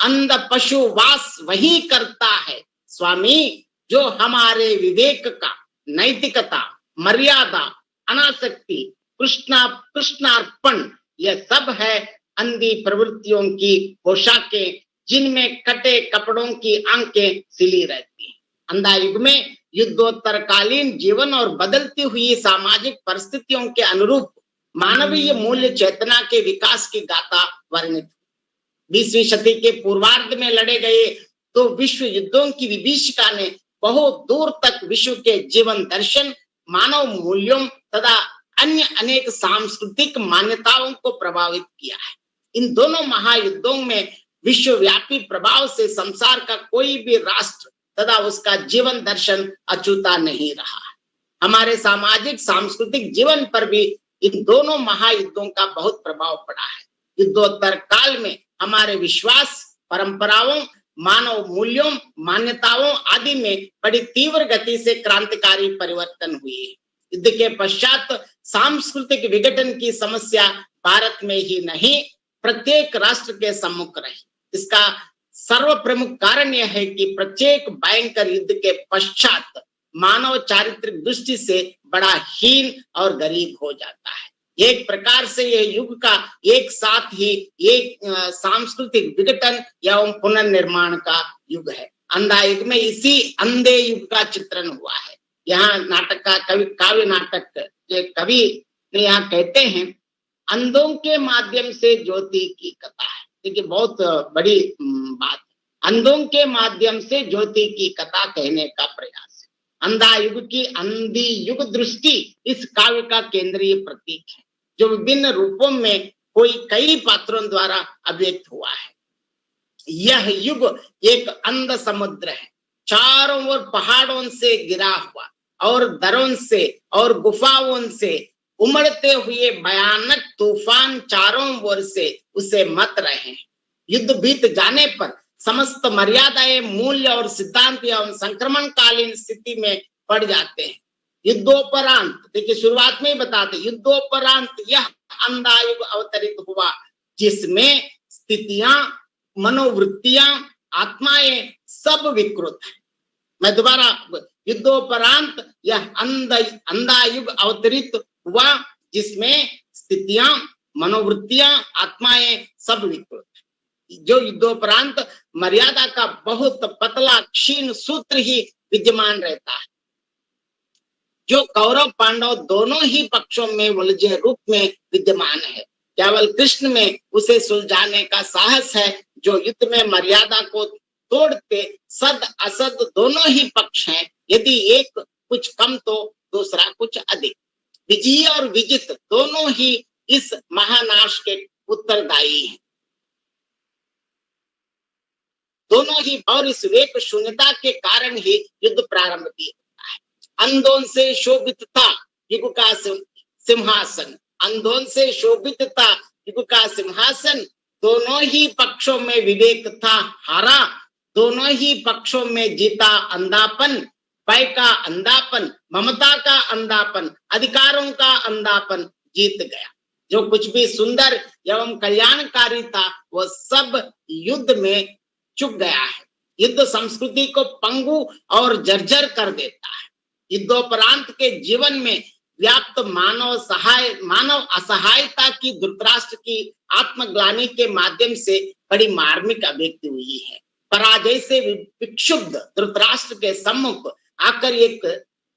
अंध पशु वास वही करता है। स्वामी, जो हमारे विवेक का, नैतिकता, मर्यादा, अनासक्ति, कृष्णार्पण, यह सब है अंधी प्रवृत्तियों की पोशाकें जिनमें कटे कपड़ों की आंखें सिली रहती हैं। अंधायुग में युद्धोत्तरकालीन जीवन और बदलती हुई सामाजिक परिस्थितियों के अनुरूप मानवीय मूल्य चेतना के विकास की गाथा वर्णित। 20वीं शती के पूर्वार्ध में लड़े गए तो विश्व युद्धों की विभीषिका ने बहुत दूर तक विश्व के जीवन दर्शन, मानव मूल्यों तथा अन्य अनेक सांस्कृतिक मान्यताओं को प्रभावित किया है। इन दोनों महायुद्धों में विश्वव्यापी प्रभाव से संसार का कोई भी राष्ट्र तथा उसका जीवन दर्शन अछूता नहीं रहा। हमारे सामाजिक सांस्कृतिक जीवन पर भी इन दोनों महायुद्धों का बहुत प्रभाव पड़ा है। युद्धोत्तर काल में हमारे विश्वास, परंपराओं, मानव मूल्यों, मान्यताओं आदि में बड़ी तीव्र गति से क्रांतिकारी परिवर्तन हुए। युद्ध के पश्चात सांस्कृतिक विघटन की समस्या भारत में ही नहीं, प्रत्येक राष्ट्र के सम्मुख रही। इसका सर्व प्रमुख कारण यह है कि प्रत्येक भयंकर युद्ध के पश्चात मानव चारित्रिक दृष्टि से बड़ा हीन और गरीब हो जाता है। एक प्रकार से यह युग का एक साथ ही एक सांस्कृतिक विघटन एवं पुनर्निर्माण का युग है। अंधायुग में इसी अंधे युग का चित्रण हुआ है। यहाँ नाटक का काव्य नाटक के कवि ने यहाँ कहते हैं, अंधों के माध्यम से ज्योति की कथा है। देखिए, बहुत बड़ी बात, अंधों के माध्यम से ज्योति की कथा कहने का प्रयास है। अंधायुग की अंधी युग दृष्टि इस काव्य का केंद्रीय प्रतीक है, जो विभिन्न रूपों में कई पात्रों द्वारा अभिव्यक्त हुआ है। यह युग एक अंध समुद्र है, चारों ओर पहाड़ों से घिरा हुआ और दरों से और गुफाओं से उमड़ते हुए भयानक तूफान चारों ओर से उसे मत रहे हैं। युद्ध बीत जाने पर समस्त मर्यादाएं, मूल्य और सिद्धांत एवं संक्रमणकालीन स्थिति में पड़ जाते हैं। युद्धोपरांत, देखिए शुरुआत में ही बताते, युद्धोपरांत यह अंधा युग अवतरित हुआ जिसमें स्थितियां, मनोवृत्तियां, आत्माएं सब विकृत है। मैं दोबारा, युद्धोपरांत यह अंधा युग अवतरित हुआ जिसमें स्थितियां, मनोवृत्तियां, आत्माएं सब विकृत है। जो युद्धोपरांत मर्यादा का बहुत पतला क्षीण सूत्र ही विद्यमान रहता है, जो कौरव पांडव दोनों ही पक्षों में उलझे रूप में विद्यमान है। केवल कृष्ण में उसे सुलझाने का साहस है, जो युद्ध में मर्यादा को तोड़ते सद असद दोनों ही पक्ष हैं। यदि एक कुछ कम तो दूसरा कुछ अधिक। विजयी और विजित दोनों ही इस महानाश के उत्तरदायी हैं। दोनों ही, और इस विवेक शून्यता के कारण ही युद्ध प्रारंभ भी होता है। अंधों से शोभित था युग का सिंहासन, अंधों से शोभित था युग का सिंहासन। दोनों ही पक्षों में विवेक था हारा, दोनों ही पक्षों में जीता अंधापन, भय का अंधापन, ममता का अंधापन, अधिकारों का अंधापन जीत गया। जो कुछ भी सुंदर एवं कल्याणकारी था वह सब युद्ध में चुक गया है। युद्ध संस्कृति को पंगु और जर्जर कर देता है। युद्धोपरांत के जीवन में व्याप्त मानव असहायता की धृतराष्ट्र की आत्मग्लानि के माध्यम से बड़ी मार्मिक अभिव्यक्ति हुई है। पराजय से विक्षुब्ध धृतराष्ट्र के सम्मुख आकर एक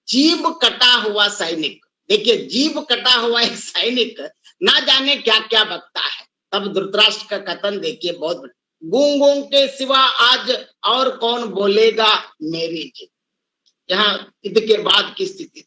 जीभ कटा हुआ सैनिक, देखिए जीभ कटा हुआ एक सैनिक ना जाने क्या क्या बकता है। तब धृतराष्ट्र का कथन देखिए, बहुत गूंगों के सिवा आज और कौन बोलेगा मेरी जीत। यहाँ युद्ध के बाद की स्थिति,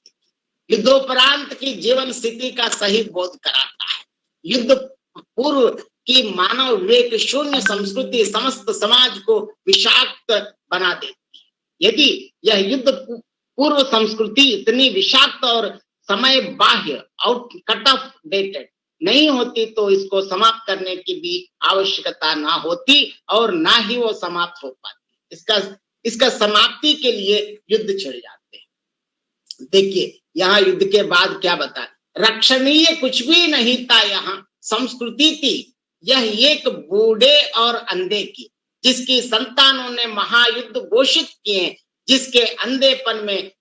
युद्धोपरांत की जीवन स्थिति का सही बोध कराता है। युद्ध पूर्व की मानव विवेक शून्य संस्कृति समस्त समाज को विषाक्त बना देती है। यदि यह युद्ध पूर्व संस्कृति इतनी विषाक्त और समय बाह्य और कट ऑफ डेटेड नहीं होती तो इसको समाप्त करने की भी आवश्यकता ना होती और ना ही वो समाप्त हो पाती। इसका समाप्ति के लिए युद्ध छिड़ जाते हैं। देखिए यहाँ युद्ध के बाद क्या बता, रक्षणीय कुछ भी नहीं था, यहाँ संस्कृति थी। यह एक बूढ़े और अंधे की, जिसकी संतानों ने महायुद्ध घोषित किए, जिसके अंधेपन में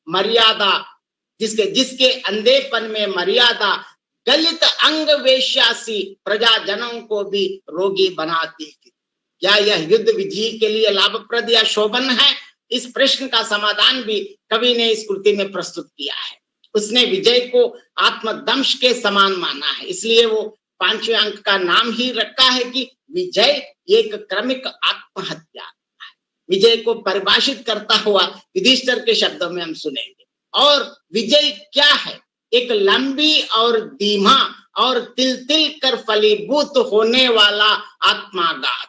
मर्यादा गलित अंग वेश्यासी प्रजाजनों को भी रोगी बनाती थी। क्या यह युद्ध विजयी के लिए लाभप्रद या शोभन है? इस प्रश्न का समाधान भी कवि ने इस कृति में प्रस्तुत किया है। उसने विजय को आत्मदंश के समान माना है, इसलिए वो 5वें अंक का नाम ही रखा है कि विजय एक क्रमिक आत्महत्या है। विजय को परिभाषित करता हुआ युधिष्ठिर के शब्दों में हम सुनेंगे। और विजय क्या है? एक लंबी और धीमा और तिल तिल कर फलीभूत होने वाला आत्माघात।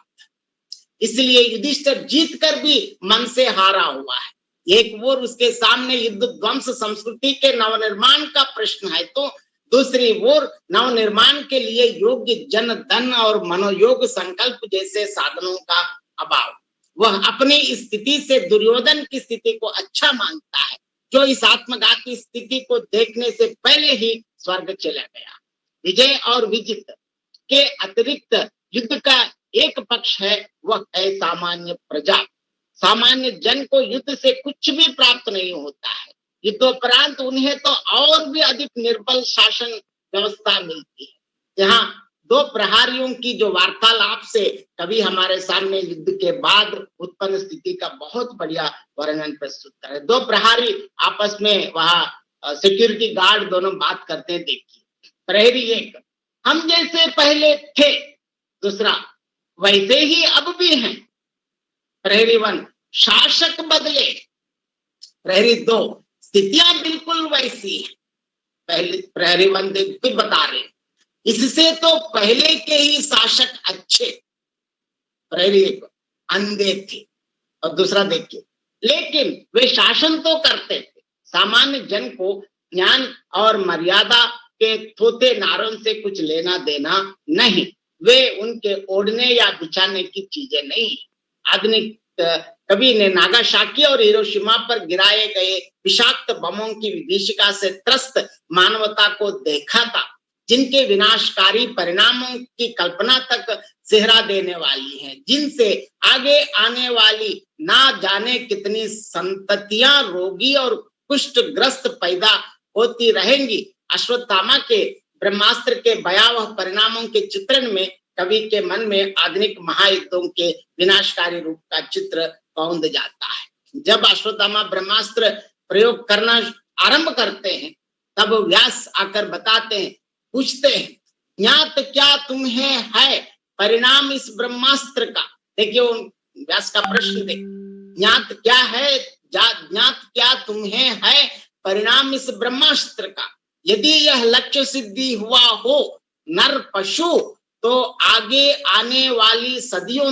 इसलिए युधिष्ठिर जीत कर भी मन से हारा हुआ है। एक ओर उसके सामने युद्ध ध्वंस संस्कृति के नवनिर्माण का प्रश्न है, तो दूसरी ओर नवनिर्माण के लिए योग्य जन, धन और मनोयोग संकल्प जैसे साधनों का अभाव। वह अपनी स्थिति से दुर्योधन की स्थिति को अच्छा मानता है, जो इस आत्मघात की स्थिति को देखने से पहले ही स्वर्ग चला गया। विजय और विजित के अतिरिक्त युद्ध का एक पक्ष है, वह है सामान्य प्रजा। सामान्य जन को युद्ध से कुछ भी प्राप्त नहीं होता है। युद्धोपरांत उन्हें तो और भी अधिक निर्बल शासन व्यवस्था मिलती है। यहाँ दो प्रहारियों की जो वार्तालाप से कवि हमारे सामने युद्ध के बाद उत्पन्न स्थिति का बहुत बढ़िया वर्णन प्रस्तुत करे। दो प्रहारी आपस में वहां सिक्योरिटी गार्ड दोनों बात करते हैं। देखिए, प्रहरी एक, हम जैसे पहले थे, दूसरा वैसे ही अब भी हैं। प्रहरी 1, शासक बदले। प्रहरी 2, स्थितियां बिल्कुल वैसी है। पहले प्रहरी 1 फिर बता रहे, इससे तो पहले के ही शासक अच्छे। प्रहरी 1, अंधे थे। और दूसरा देखिए, लेकिन वे शासन तो करते थे, सामान्य जन को ज्ञान और मर्यादा के थोथे नारों से कुछ लेना देना नहीं। वे उनके ओढ़ने या बिछाने की चीजें नहीं। आधुनिक कवि ने नागासाकी और हिरोशिमा पर गिराए गए विषाक्त बमों की विभीषिका से त्रस्त मानवता को देखा था, जिनके विनाशकारी परिणामों की कल्पना तक सेहरा देने वाली है, जिनसे आगे आने वाली ना जाने कितनी संततियां रोगी और कुष्ठग्रस्त पैदा होती रहेंगी। अश्वत्थामा के ब्रह्मास्त्र के भयावह परिणामों के चित्रण में कवि के मन में आधुनिक महायुद्धों के विनाशकारी रूप का चित्र कौंध जाता है। जब अश्वत्थामा ब्रह्मास्त्र प्रयोग करना आरंभ करते हैं, तब व्यास आकर बताते हैं, पूछते हैं, ज्ञात क्या तुम्हें है परिणाम इस ब्रह्मास्त्र का। देखिए व्यास का प्रश्न देखिए, ज्ञात क्या है, ज्ञात क्या तुम्हें है परिणाम इस ब्रह्मास्त्र का। यदि यह लक्ष्य सिद्धि हुआ हो नर पशु, तो आगे आने वाली सदियों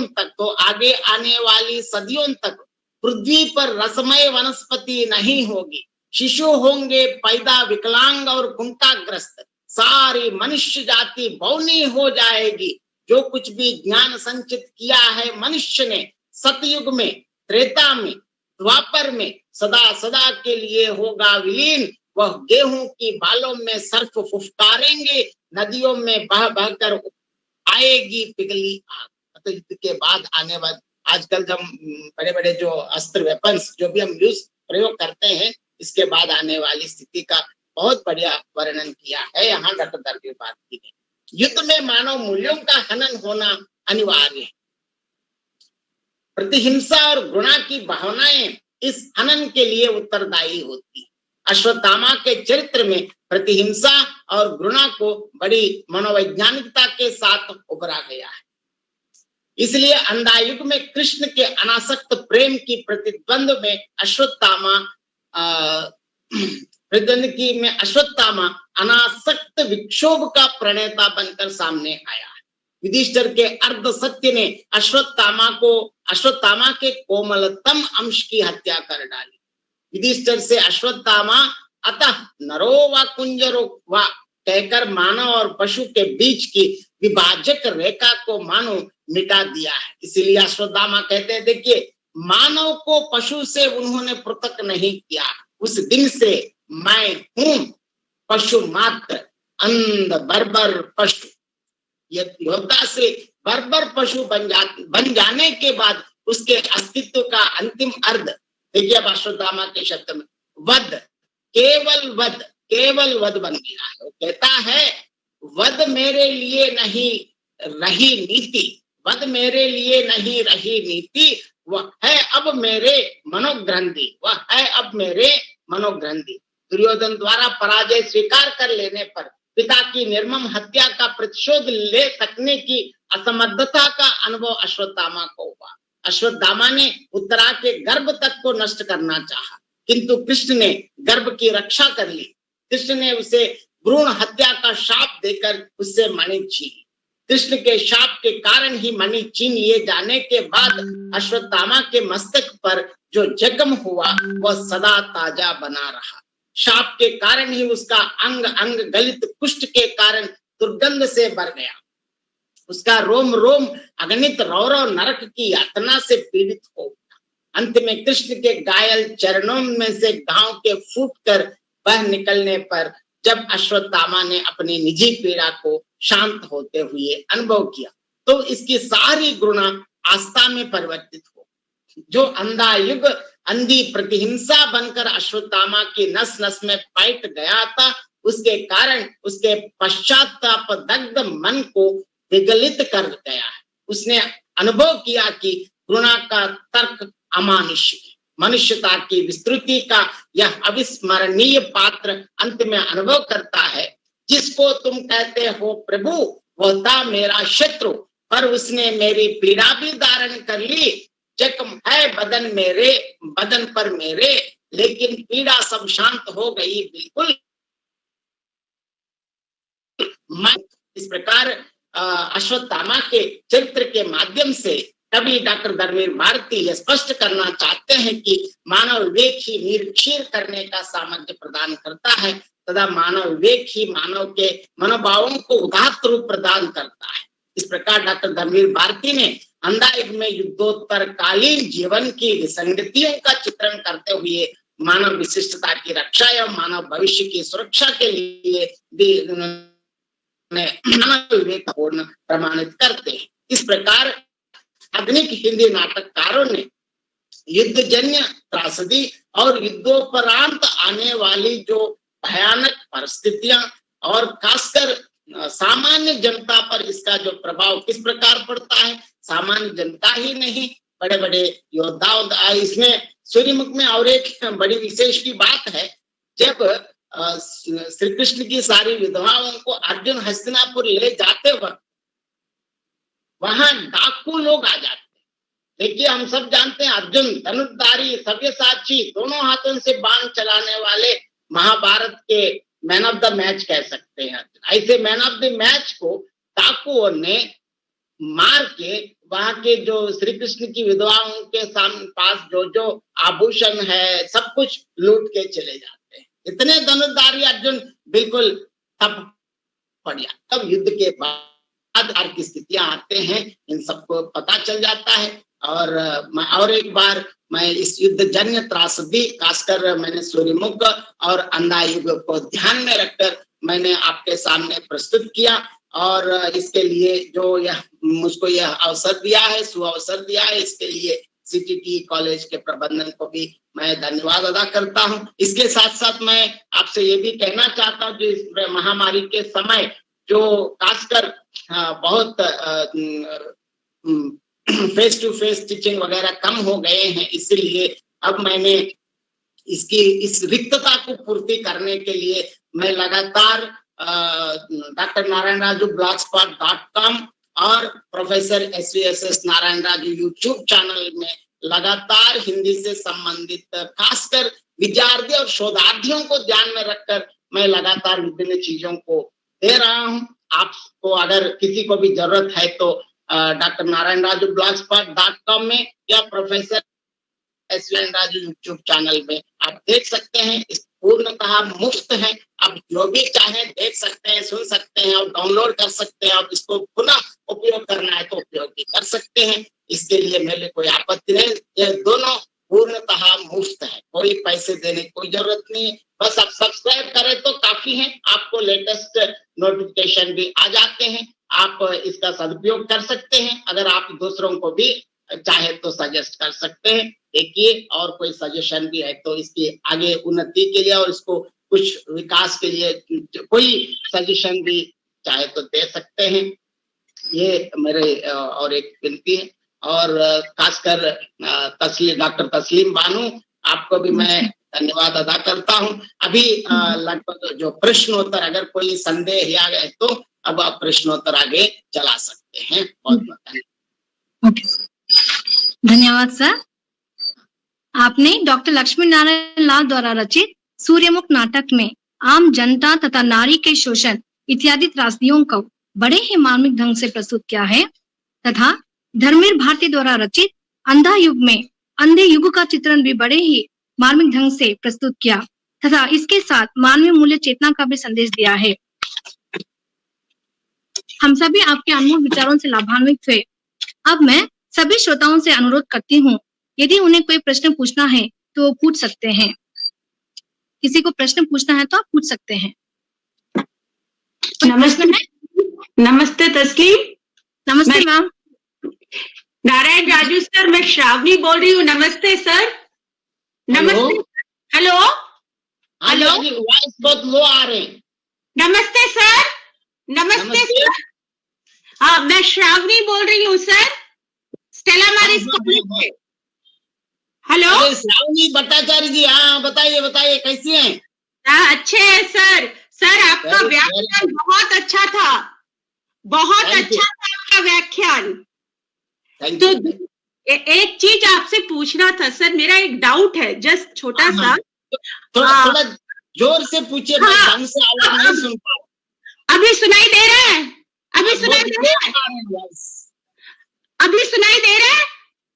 तक पृथ्वी पर रसमय वनस्पति नहीं होगी। शिशु होंगे पैदा विकलांग और कुंठाग्रस्त। सारी मनुष्य जाति बौनी हो जाएगी। जो कुछ भी ज्ञान संचित किया है मनुष्य ने सतयुग में, त्रेता में, द्वापर में, सदा सदा के लिए होगा विलीन। वह गेहूं की बालों में सर्फ फुफकारेंगे, नदियों में बह बहकर आएगी पिघली आग। तो युद्ध के बाद आने वाले आजकल जब बड़े बड़े जो अस्त्र वेपन्स जो भी हम प्रयोग करते हैं, इसके बाद आने वाली स्थिति का बहुत बढ़िया वर्णन किया है यहाँ डॉक्टर दर्जेवाल ने। युद्ध में मानव मूल्यों का हनन होना अनिवार्य है। प्रतिहिंसा और घृणा की भावनाएं इस हनन के लिए उत्तरदायी होती है। अश्वत्थामा के चरित्र में प्रतिहिंसा और घृणा को बड़ी मनोवैज्ञानिकता के साथ उभरा गया है। इसलिए अंधायुग में कृष्ण के अनासक्त प्रेम की प्रतिद्वंद में अश्वत्थामा अनासक्त विक्षोभ का प्रणेता बनकर सामने आया है। युधिष्ठिर के अर्ध सत्य ने अश्वत्थामा के कोमलतम अंश की हत्या कर डाली। युधिष्ठिर से अश्वत्थामा अतः नरो व कुंजरो व कहकर मानव और पशु के बीच की विभाजक रेखा को मानो मिटा दिया है। इसीलिए अश्वत्थामा कहते हैं, देखिए मानव को पशु से उन्होंने पृथक नहीं किया। उस दिन से मैं हूं पशु मात्र, अंध बर्बर पशु। योद्धा से बर्बर पशु बन जाने के बाद उसके अस्तित्व का अंतिम अर्थ देखिए अब अश्वत्थामा के शब्द में वध, केवल वध बन गया है। वो कहता है वध मेरे लिए नहीं रही नीति, वध मेरे लिए नहीं रही नीति, वह है अब मेरे मनोग्रंथि। दुर्योधन द्वारा पराजय स्वीकार कर लेने पर पिता की निर्मम हत्या का प्रतिशोध ले सकने की असमर्थता का अनुभव अश्वत्थामा को हुआ। अश्वत्थामा ने उत्तरा के गर्भ तक को नष्ट करना चाहा, किंतु कृष्ण ने गर्भ की रक्षा कर ली। कृष्ण ने उसे भ्रूण हत्या का शाप देकर उससे मणि छीनी। कृष्ण के शाप के कारण ही मणि छीन लिए जाने के बाद अश्वत्थामा के मस्तक पर जो जख्म हुआ वह सदा ताजा बना रहा। शाप के कारण ही उसका अंग अंग गलित कुष्ठ के कारण दुर्गंध से भर गया। उसका रोम रोम अगणित रौरव नरक की यातना से पीड़ित हो गया। अंत में कृष्ण के घायल चरणों में से घाव के फूटकर बह निकलने पर जब अश्वत्थामा ने अपनी निजी पीड़ा को शांत होते हुए अनुभव किया, तो इसकी सारी घृणा आस्था में परिवर्तित हो। जो अंधा युग अंधी प्रतिहिंसा बनकर अश्वत्थामा की नस नस में बैठ गया था, उसके कारण उसके पश्चाताप दग्ध मन को विगलित कर गया है। उसने अनुभव किया कि घृणा का तर्क अमानुष्य है। मनुष्यता की विस्तृति का यह अविस्मरणीय पात्र अंत में अनुभव करता है। जिसको तुम कहते हो प्रभु वह था मेरा शत्रु, पर उसने मेरी पीड़ा भी धारण कर ली। जख्म है बदन पर मेरे, लेकिन पीड़ा सब शांत हो गई बिल्कुल। इस प्रकार अश्वत्थामा के चरित्र के माध्यम से तभी डॉक्टर धर्मवीर भारती ये स्पष्ट करना चाहते हैं कि मानव विवेक ही निरीक्षण करने का सामर्थ्य प्रदान करता है तथा मानव विवेक ही मानव के मनोभावों को उदात्त रूप प्रदान करता है। इस प्रकार डॉक्टर धर्मवीर भारती ने अंधा युग में युद्धोत्तर कालीन जीवन की विसंगतियों का चित्रण करते हुए मानव विशिष्टता की रक्षा एवं मानव भविष्य की सुरक्षा के लिए भी मानव विवेक पूर्ण प्रमाणित करते हैं। इस प्रकार आधुनिक हिंदी नाटककारों ने युद्धजन्य त्रासदी और युद्धोपरांत आने वाली जो भयानक परिस्थितियां और खासकर सामान्य जनता पर इसका जो प्रभाव किस प्रकार पड़ता है, सामान्य जनता ही नहीं बड़े बड़े योद्धाओं, इसमें सूर्यमुख में और एक बड़ी विशेष की बात है, जब श्री कृष्ण की सारी विधवाओं को अर्जुन हस्तिनापुर ले जाते वक्त वहां डाकू लोग आ जाते हैं। देखिए हम सब जानते हैं अर्जुन धनुर्धारी सव्यसाची दोनों हाथों से बाण चलाने वाले महाभारत के मैन ऑफ द मैच कह सकते हैं। ऐसे मैन ऑफ द मैच को डाकुओं ने मार के वहां के जो श्री कृष्ण की विधवाओं के सामने पास जो जो आभूषण है सब कुछ लूट के चले जाते हैं। इतने धनुर्धारी अर्जुन बिल्कुल तब पड़ गया। तब युद्ध के बाद की स्थितियां आते हैं, इन सबको पता चल जाता है। और एक बार मैं इस युद्ध जन्य त्रासदी खासकर मैंने सूर्यमुख और अंधा युग को ध्यान में रखकर मैंने आपके सामने प्रस्तुत किया और इसके लिए जो यह मुझको यह अवसर दिया है, सुअवसर दिया है, इसके लिए सीटीटी कॉलेज के प्रबंधन को भी मैं धन्यवाद अदा करता हूं। इसके साथ साथ मैं आपसे ये भी कहना चाहता हूं, जो इस महामारी के समय जो खासकर बहुत फेस टू फेस टीचिंग वगैरह कम हो गए हैं, इसलिए अब मैंने इसकी इस रिक्तता को पूर्ति करने के लिए मैं लगातार डॉक्टर नारायण राजू blogspot.com और professor SVSS Narayan Raju YouTube channel में लगातार हिंदी से संबंधित खासकर विद्यार्थी और शोधार्थियों को ध्यान में रखकर मैं लगातार विभिन्न चीजों को दे रहा हूं। आपको अगर किसी को भी जरूरत है तो डॉक्टर नारायण राजू blogspot.com में या professor SVN Raju YouTube channel में आप देख सकते हैं। इस पूर्णतः मुफ्त है, आप जो भी चाहें देख सकते हैं, सुन सकते हैं और डाउनलोड कर सकते हैं। आप इसको पुनः उपयोग करना है तो उपयोग भी कर सकते हैं, इसके लिए मेरे कोई आपत्ति नहीं। ये दोनों पूर्णतः मुफ्त है, कोई पैसे देने की कोई जरूरत नहीं है। बस आप सब्सक्राइब करें तो काफी है, आपको लेटेस्ट नोटिफिकेशन भी आ जाते हैं। आप इसका सदुपयोग कर सकते हैं। अगर आप दूसरों को भी चाहे तो सजेस्ट कर सकते हैं। देखिए और कोई सजेशन भी है तो इसकी आगे उन्नति के लिए और इसको कुछ विकास के लिए कोई सजेशन भी चाहे तो दे सकते हैं। ये मेरे और एक विनती है। और खासकर डॉक्टर तस्लीम बानू, आपको भी मैं धन्यवाद अदा करता हूं। अभी लगभग जो प्रश्नोत्तर, अगर कोई संदेह या गए तो अब आप प्रश्नोत्तर आगे चला सकते हैं। बहुत बहुत धन्यवाद सर। आपने डॉक्टर लक्ष्मी नारायण लाल द्वारा रचित सूर्यमुख नाटक में आम जनता तथा नारी के शोषण इत्यादि त्रासदियों को बड़े ही मार्मिक ढंग से प्रस्तुत किया है तथा धर्मवीर भारती द्वारा रचित अंधा युग में अंधे युग का चित्रण भी बड़े ही मार्मिक ढंग से प्रस्तुत किया तथा इसके साथ मानवीय मूल्य चेतना का भी संदेश दिया है। हम सभी आपके अनमोल विचारों से लाभान्वित हुए। अब मैं सभी श्रोताओं से अनुरोध करती हूँ, यदि उन्हें कोई प्रश्न पूछना है तो वो पूछ सकते हैं। किसी को प्रश्न पूछना है तो आप पूछ सकते हैं। नमस्ते तस्लीम। नमस्ते मैम। नारायण राजू सर, मैं श्रावणी बोल रही हूँ। नमस्ते सर। नमस्ते। हेलो हेलो, वॉइस बहुत लो आ रहे हैं। नमस्ते सर। नमस्ते सर। हाँ, मैं श्रावणी बोल रही हूँ सर, स्टेला मैरिज कॉलेज से। हेलो श्रावणी भट्टाचार्य जी, हाँ बताइए बताइए कैसी हैं? हाँ अच्छे हैं सर। सर आपका व्याख्यान बहुत अच्छा था, बहुत अच्छा था आपका व्याख्यान। तो एक चीज आपसे पूछना था सर, मेरा एक डाउट है, जस्ट छोटा सा। थोड़ा जोर से पूछिए, मैं ढंग से आवाज नहीं सुन पा रहा। अभी सुनाई दे रहा है? अभी सुनाई दे रहा है? अभी अभी सुनाई दे रहा है?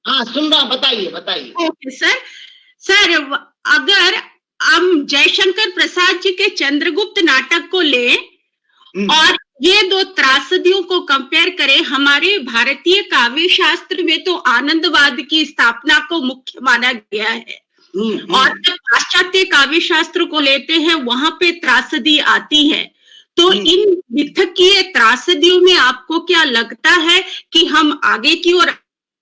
हाँ सुन रहा, बताइए बताइए। Okay sir. सर अगर हम जयशंकर प्रसाद जी के चंद्रगुप्त नाटक को लें और ये दो त्रासदियों को कंपेयर करें, हमारे भारतीय काव्य शास्त्र में तो आनंदवाद की स्थापना को मुख्य माना गया है और जब पाश्चात्य काव्य शास्त्र को लेते हैं वहां पे त्रासदी आती है। तो इन मिथकीय त्रासदियों में आपको क्या लगता है कि हम आगे की ओर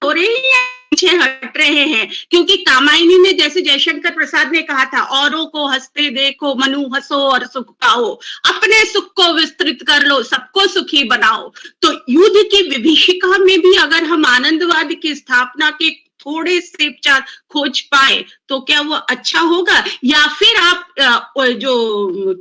हो रहे हैं या पीछे हट रहे हैं? क्योंकि कामायनी में जैसे जयशंकर प्रसाद ने कहा था, औरों को हंसते देखो मनु हंसो और सुख पाओ, अपने सुख को विस्तृत कर लो, सबको सुखी बनाओ। तो युद्ध की विभीषिका में भी अगर हम आनंदवाद की स्थापना के थोड़े से विचार खोज पाए तो क्या वो अच्छा होगा? या फिर आप जो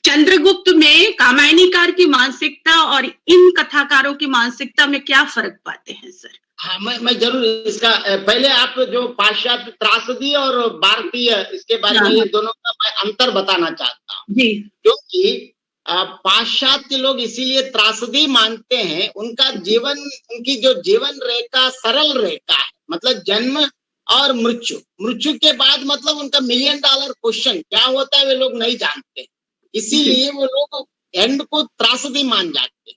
चंद्रगुप्त में कामायनीकार की मानसिकता और इन कथाकारों की मानसिकता में क्या फर्क पाते हैं सर? हाँ मैं जरूर इसका पहले आप जो पाश्चात्य त्रासदी और भारतीय इसके बारे में ये दोनों का मैं अंतर बताना चाहता हूँ जी। क्योंकि पाश्चात्य लोग इसीलिए त्रासदी मानते हैं, उनका जीवन, उनकी जो जीवन रेखा सरल रेखा है, मतलब जन्म और मृत्यु, मृत्यु के बाद मतलब उनका $1 मिलियन क्वेश्चन क्या होता है वे लोग नहीं जानते, इसीलिए वो लोग एंड को त्रासदी मान जाते हैं।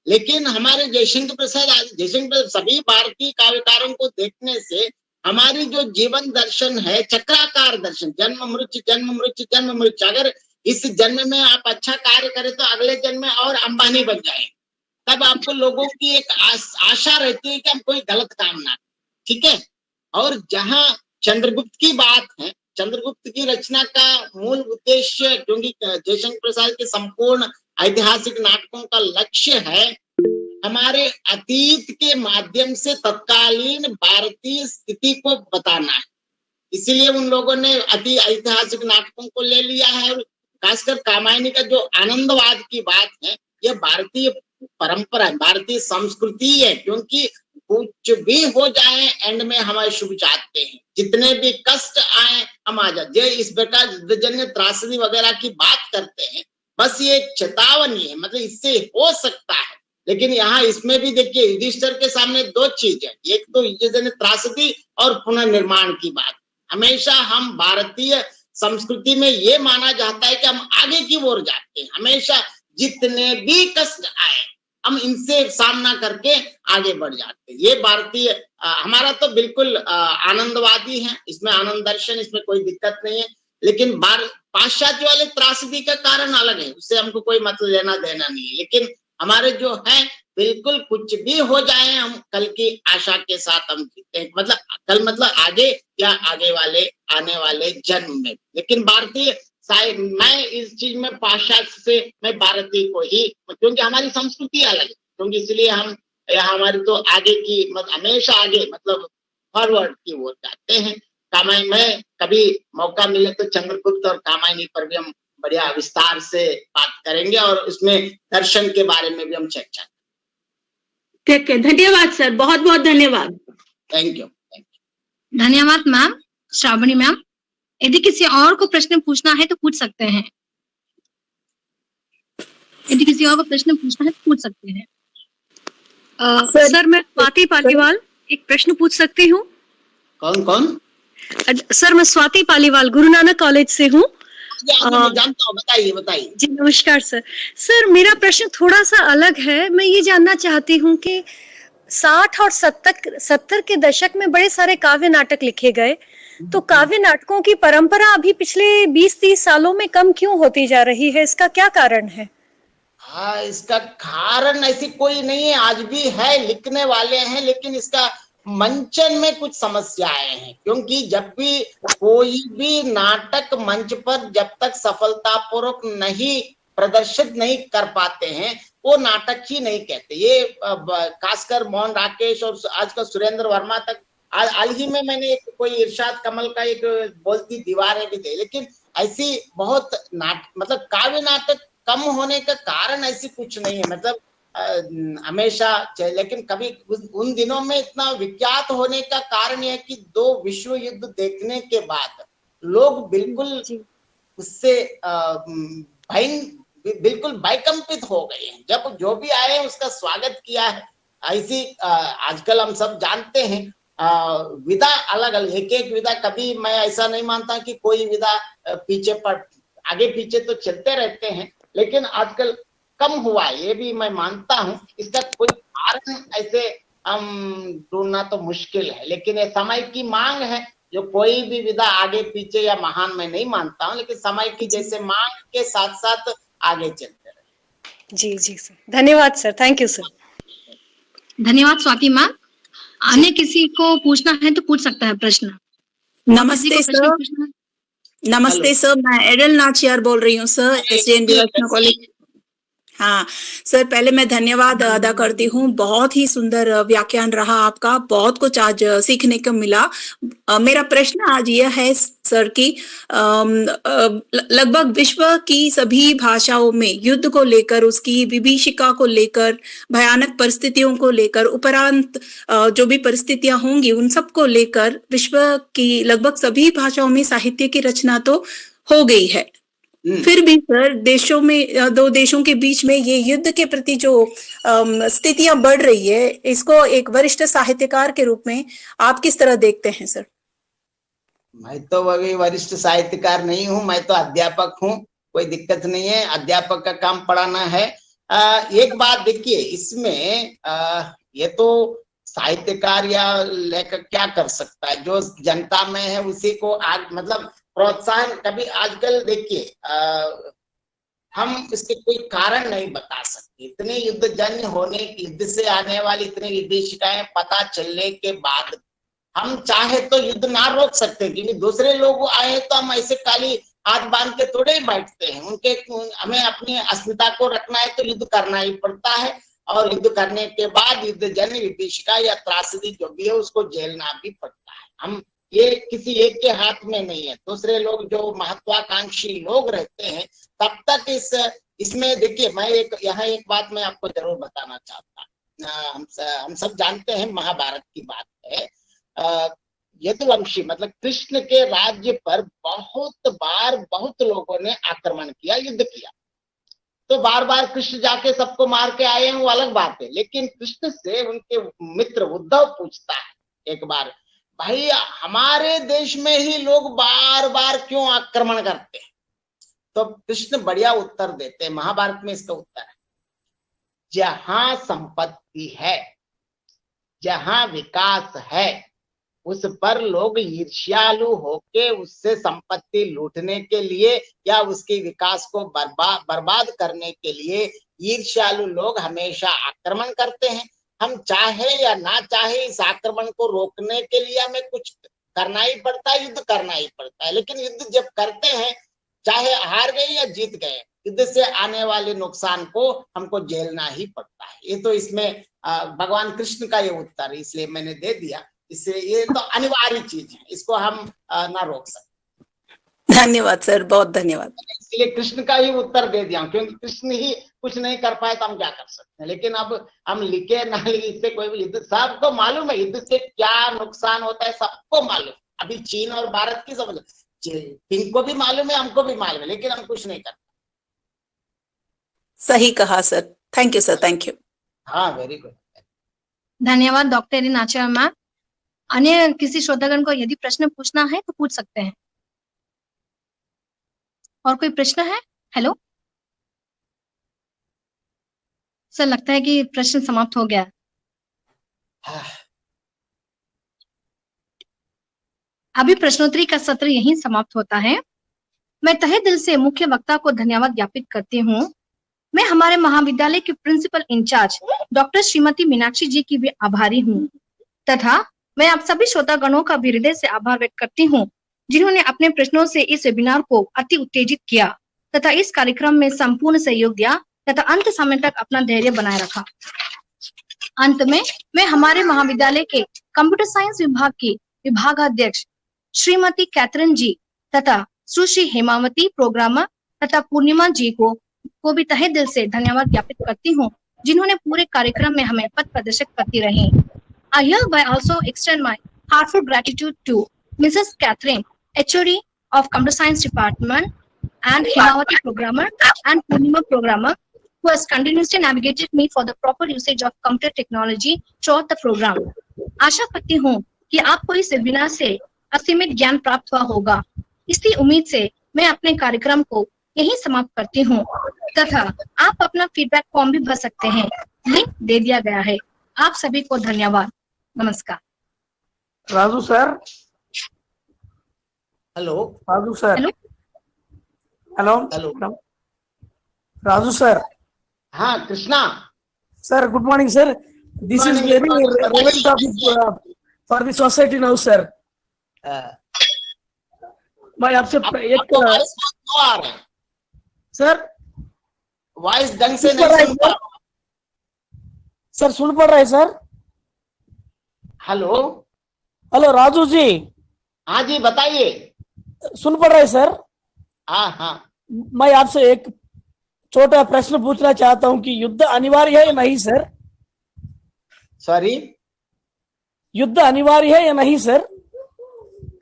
लेकिन हमारे जयशंकर प्रसाद सभी भारतीय काव्यकारों को देखने से हमारी जो जीवन दर्शन है चक्राकार दर्शन, जन्म मृत्यु जन्म मृत्यु जन्म मृत्यु, अगर इस जन्म में आप अच्छा कार्य करें तो अगले जन्म में और अंबानी बन जाएंगे, तब आपको लोगों की एक आशा रहती है कि हम कोई गलत काम ना, ठीक है। और जहां चंद्रगुप्त की बात है, चंद्रगुप्त की रचना का मूल उद्देश्य, क्योंकि जयशंकर प्रसाद के संपूर्ण ऐतिहासिक नाटकों का लक्ष्य है हमारे अतीत के माध्यम से तत्कालीन भारतीय स्थिति को बताना है, इसीलिए उन लोगों ने अति ऐतिहासिक नाटकों को ले लिया है। खासकर कामायनी का जो आनंदवाद की बात है, यह भारतीय परंपरा है, भारतीय संस्कृति है, क्योंकि कुछ भी हो जाए एंड में हमारे शुभ चाहते हैं, जितने भी कष्ट आए हम आ जाए। इस बेटा जन्य त्रासदी वगैरह की बात करते हैं, बस ये एक चेतावनी है, मतलब इससे हो सकता है। लेकिन यहाँ इसमें भी देखिए युधिष्ठिर के सामने दो चीज है, एक तो जन्य त्रासदी और पुनर्निर्माण की बात। हमेशा हम भारतीय संस्कृति में ये माना जाता है कि हम आगे की ओर जाते हैं, हमेशा जितने भी कष्ट आए हम इनसे सामना करके आगे बढ़ जाते हैं। ये भारतीय हमारा तो बिल्कुल आनंदवादी है, इसमें आनंद दर्शन, इसमें कोई दिक्कत नहीं है। लेकिन पाश्चात्य वाले त्रासदी का कारण अलग है, उससे हमको कोई मतलब लेना देना नहीं है। लेकिन हमारे जो है बिल्कुल कुछ भी हो जाए हम कल की आशा के साथ हम जीते हैं, मतलब कल मतलब आगे या आगे वाले आने वाले जन्म में। लेकिन भारतीय मैं इस चीज में पाश्चात्य से मैं भारतीय को ही, क्योंकि हमारी संस्कृति अलग है, क्योंकि इसलिए हम यहाँ हमारी तो आगे की हमेशा आगे मतलब फॉरवर्ड की ओर जाते हैं। कामायनी में कभी मौका मिले तो चंद्रगुप्त और कामायनी पर भी हम बढ़िया विस्तार से बात करेंगे और उसमें दर्शन के बारे में भी हम चर्चा करेंगे। ठीक है, धन्यवाद सर, बहुत बहुत धन्यवाद। Thank you. धन्यवाद मैम। श्रावणी मैम, यदि किसी और को प्रश्न पूछना है तो पूछ सकते हैं, यदि किसी और को प्रश्न पूछना है तो पूछ सकते हैं। सर मैं स्वाति पालीवाल एक प्रश्न पूछ सकती हूँ? कौन कौन? सर मैं स्वाति पालीवाल गुरु नानक कॉलेज से हूँ। जानता हूँ, बताइए बताइए। जी नमस्कार सर। सर मेरा प्रश्न थोड़ा सा अलग है, मैं ये जानना चाहती हूँ कि 60 और 70 के दशक में बड़े सारे काव्य नाटक लिखे गए, तो काव्य नाटकों की परंपरा अभी पिछले 20-30 सालों में कम क्यों होती जा रही है, इसका क्या कारण है? हाँ, इसका कारण ऐसी कोई नहीं है, आज भी है, लिखने वाले हैं, लेकिन इसका मंचन में कुछ समस्याएं हैं। क्योंकि जब भी कोई भी नाटक मंच पर जब तक सफलतापूर्वक नहीं प्रदर्शित नहीं कर पाते हैं वो नाटक ही नहीं कहते। ये खासकर मोहन राकेश और आजकल सुरेंद्र वर्मा तक, हाल ही में मैंने एक कोई इरशाद कमल का एक बोलती दीवारें भी थे। लेकिन ऐसी बहुत मतलब काव्य नाटक कम होने का कारण ऐसी कुछ नहीं है, मतलब हमेशा। लेकिन कभी उन दिनों में इतना विख्यात होने का कारण यह है कि 2 विश्व युद्ध देखने के बाद लोग बिल्कुल उससे बिल्कुल भयकंपित हो गए हैं। जब जो भी आए उसका स्वागत किया है, ऐसी आजकल हम सब जानते हैं विधा अलग अलग, एक एक विधा, कभी मैं ऐसा नहीं मानता कि कोई विधा पीछे पर आगे पीछे तो चलते रहते हैं, लेकिन आजकल कम हुआ है, ये भी मैं मानता हूँ। इसका कोई कारण ऐसे हम ढूंढना तो मुश्किल है, लेकिन ये समय की मांग है। जो कोई भी विधा आगे पीछे या महान मैं नहीं मानता हूँ, लेकिन समय की जैसे मांग के साथ साथ आगे चलते रहे। जी जी सर, धन्यवाद सर, थैंक यू सर। धन्यवाद स्वाति मैम। अन्य किसी को पूछना है तो पूछ सकता है प्रश्न। नमस्ते सर। नमस्ते सर, मैं एडल नाचियार बोल रही हूँ सर, एसडीएन डिविजनल कॉलेज। हाँ सर, पहले मैं धन्यवाद अदा करती हूँ, बहुत ही सुंदर व्याख्यान रहा आपका, बहुत कुछ आज सीखने को मिला। मेरा प्रश्न आज यह है सर कि लगभग विश्व की सभी भाषाओं में युद्ध को लेकर, उसकी विभीषिका को लेकर, भयानक परिस्थितियों को लेकर, उपरांत जो भी परिस्थितियां होंगी उन सब को लेकर विश्व की लगभग सभी भाषाओं में साहित्य की रचना तो हो गई है। फिर भी सर देशों में, दो देशों के बीच में ये युद्ध के प्रति जो स्थितियां बढ़ रही है, इसको एक वरिष्ठ साहित्यकार के रूप में आप किस तरह देखते हैं सर? मैं तो अभी वरिष्ठ साहित्यकार नहीं हूँ, मैं तो अध्यापक हूँ, कोई दिक्कत नहीं है, अध्यापक का काम पढ़ाना है। एक बात देखिए, इसमें ये तो साहित्यकार या लेखक क्या कर सकता है, जो जनता में है उसी को मतलब प्रोत्साहन। कभी आजकल देखिए हम इसके कोई कारण नहीं बता सकते, इतने युद्ध जन्य होने, युद्ध से आने वाली इतनी विभीषिकाएं पता चलने के बाद हम चाहे तो युद्ध ना रोक सकते, क्योंकि दूसरे लोग आए तो हम ऐसे खाली हाथ बांध के थोड़े ही बैठते हैं। हमें अपनी अस्मिता को रखना है तो युद्ध करना ही पड़ता है, और युद्ध करने के बाद युद्ध जन्य विभीषिका या त्रासदी जो भी है उसको झेलना भी पड़ता है। हम ये किसी एक के हाथ में नहीं है, दूसरे लोग जो महत्वाकांक्षी लोग रहते हैं तब तक इसमें देखिए, मैं यहाँ एक बात मैं आपको जरूर बताना चाहता। हम सब जानते हैं, महाभारत की बात है, यदुवंशी मतलब कृष्ण के राज्य पर बहुत बार बहुत लोगों ने आक्रमण किया, युद्ध किया, तो बार बार कृष्ण जाके सबको मार के आए हैं, वो अलग बात है। लेकिन कृष्ण से उनके मित्र उद्धव पूछता है एक बार, भाई हमारे देश में ही लोग बार बार क्यों आक्रमण करते हैं? तो कृष्ण बढ़िया उत्तर देते हैं, महाभारत में इसका उत्तर है, जहां संपत्ति है, जहां विकास है, उस पर लोग ईर्ष्यालु होके उससे संपत्ति लूटने के लिए या उसके विकास को बर्बाद करने के लिए ईर्ष्यालु लोग हमेशा आक्रमण करते हैं। हम चाहे या ना चाहे इस आक्रमण को रोकने के लिए हमें कुछ करना ही पड़ता है, युद्ध करना ही पड़ता है। लेकिन युद्ध जब करते हैं, चाहे हार गए या जीत गए, युद्ध से आने वाले नुकसान को हमको झेलना ही पड़ता है। ये तो इसमें भगवान कृष्ण का ये उत्तर है, इसलिए मैंने दे दिया। इससे ये तो अनिवार्य चीज है, इसको हम ना रोक सकते। धन्यवाद सर, बहुत धन्यवाद। इसलिए कृष्ण का ही उत्तर दे दिया, क्योंकि कृष्ण ही कुछ नहीं कर पाए तो हम क्या कर सकते हैं। लेकिन अब हम लिखे ना लिखे, इससे कोई भी युद्ध, सबको मालूम है युद्ध से क्या नुकसान होता है, सबको मालूम। अभी चीन और भारत की समझ, इनको भी मालूम है, हमको भी मालूम है, लेकिन हम कुछ नहीं करते। सही कहा sir, thank you sir, thank you. हाँ, वेरी गुड, धन्यवाद डॉक्टर एन आचार्य मैम। अन्य किसी श्रोतागण को यदि प्रश्न पूछना है तो पूछ सकते हैं। और कोई प्रश्न है? हेलो सर, लगता है कि प्रश्न समाप्त हो गया। अभी प्रश्नोत्तरी का सत्र यहीं समाप्त होता है। मैं तहे दिल से मुख्य वक्ता को धन्यवाद ज्ञापित करती हूँ। मैं हमारे महाविद्यालय के principal incharge doctor Shrimati Meenakshi ji की भी आभारी हूँ, तथा मैं आप सभी श्रोतागणों का भी हृदय से आभार व्यक्त करती हूँ, जिन्होंने अपने प्रश्नों से इस वेबिनार को अति उत्तेजित किया तथा इस कार्यक्रम में संपूर्ण सहयोग दिया तथा अंत समय तक अपना धैर्य बनाए रखा। अंत में मैं हमारे महाविद्यालय के कंप्यूटर साइंस विभाग की विभागाध्यक्ष श्रीमती कैथरीन जी तथा सुश्री हेमावती प्रोग्रामर तथा पूर्णिमा जी को भी तहे दिल से धन्यवाद ज्ञापित करती हूँ, जिन्होंने पूरे कार्यक्रम में हमें पथ प्रदर्शित करती रही। I hereby also extend my heartfelt gratitude to Mrs. Catherine, HOD of Computer Science Department, and Hemavati Programmer and Purnima Programmer who has continuously navigated me for the proper usage of computer technology throughout the program. आशा करती हूँ कि आपको इस वेबिनार से असीमित ज्ञान प्राप्त हुआ होगा। इसी उम्मीद से मैं अपने कार्यक्रम को यहीं समाप्त करती हूँ तथा आप अपना फीडबैक फॉर्म भी भर सकते हैं, लिंक दे दिया गया है। आप सभी को धन्यवाद। नमस्कार। Raju sir, hello Raju sir, hello hello hello Raju sir, हाँ Krishna sir good morning sir, this is morning. Very relevant topic for the society now sir. मैं आपसे एक वॉइस क्यों आ रहा है? सर वॉइस ढंग से सुन पड़ रहा नहीं है सुन पा रहा। सर सुन पड़ रहा है sir. Hello hello Raju ji, हाँ जी बताइए। सुन पड़ रहा है सर। हाँ हाँ मैं आपसे एक छोटा प्रश्न पूछना चाहता हूँ कि युद्ध अनिवार्य है या नहीं सर? सॉरी, युद्ध अनिवार्य है या नहीं सर?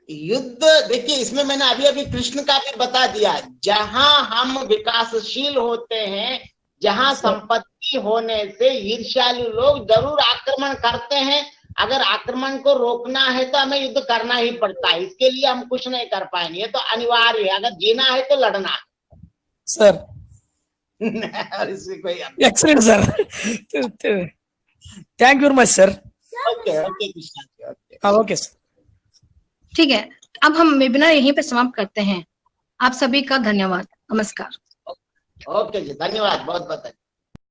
युद्ध देखिए, इसमें मैंने अभी अभी कृष्ण का भी बता दिया। जहां हम विकासशील होते हैं, जहां संपत्ति होने से ईर्ष्यालु लोग जरूर आक्रमण करते हैं। अगर आक्रमण को रोकना है तो हमें युद्ध करना ही पड़ता है। इसके लिए हम कुछ नहीं कर पाएंगे, तो अनिवार्य है। अगर जीना है तो लड़ना है। सर और इसमें कोई excellent sir, thank you very much sir. Okay okay Krishna ji, okay हाँ ओके सर। ठीक है, अब हम वेबिनार यहीं पे समाप्त करते हैं। आप सभी का धन्यवाद। नमस्कार। ओके जी, धन्यवाद, बहुत बहुत धन्यवाद।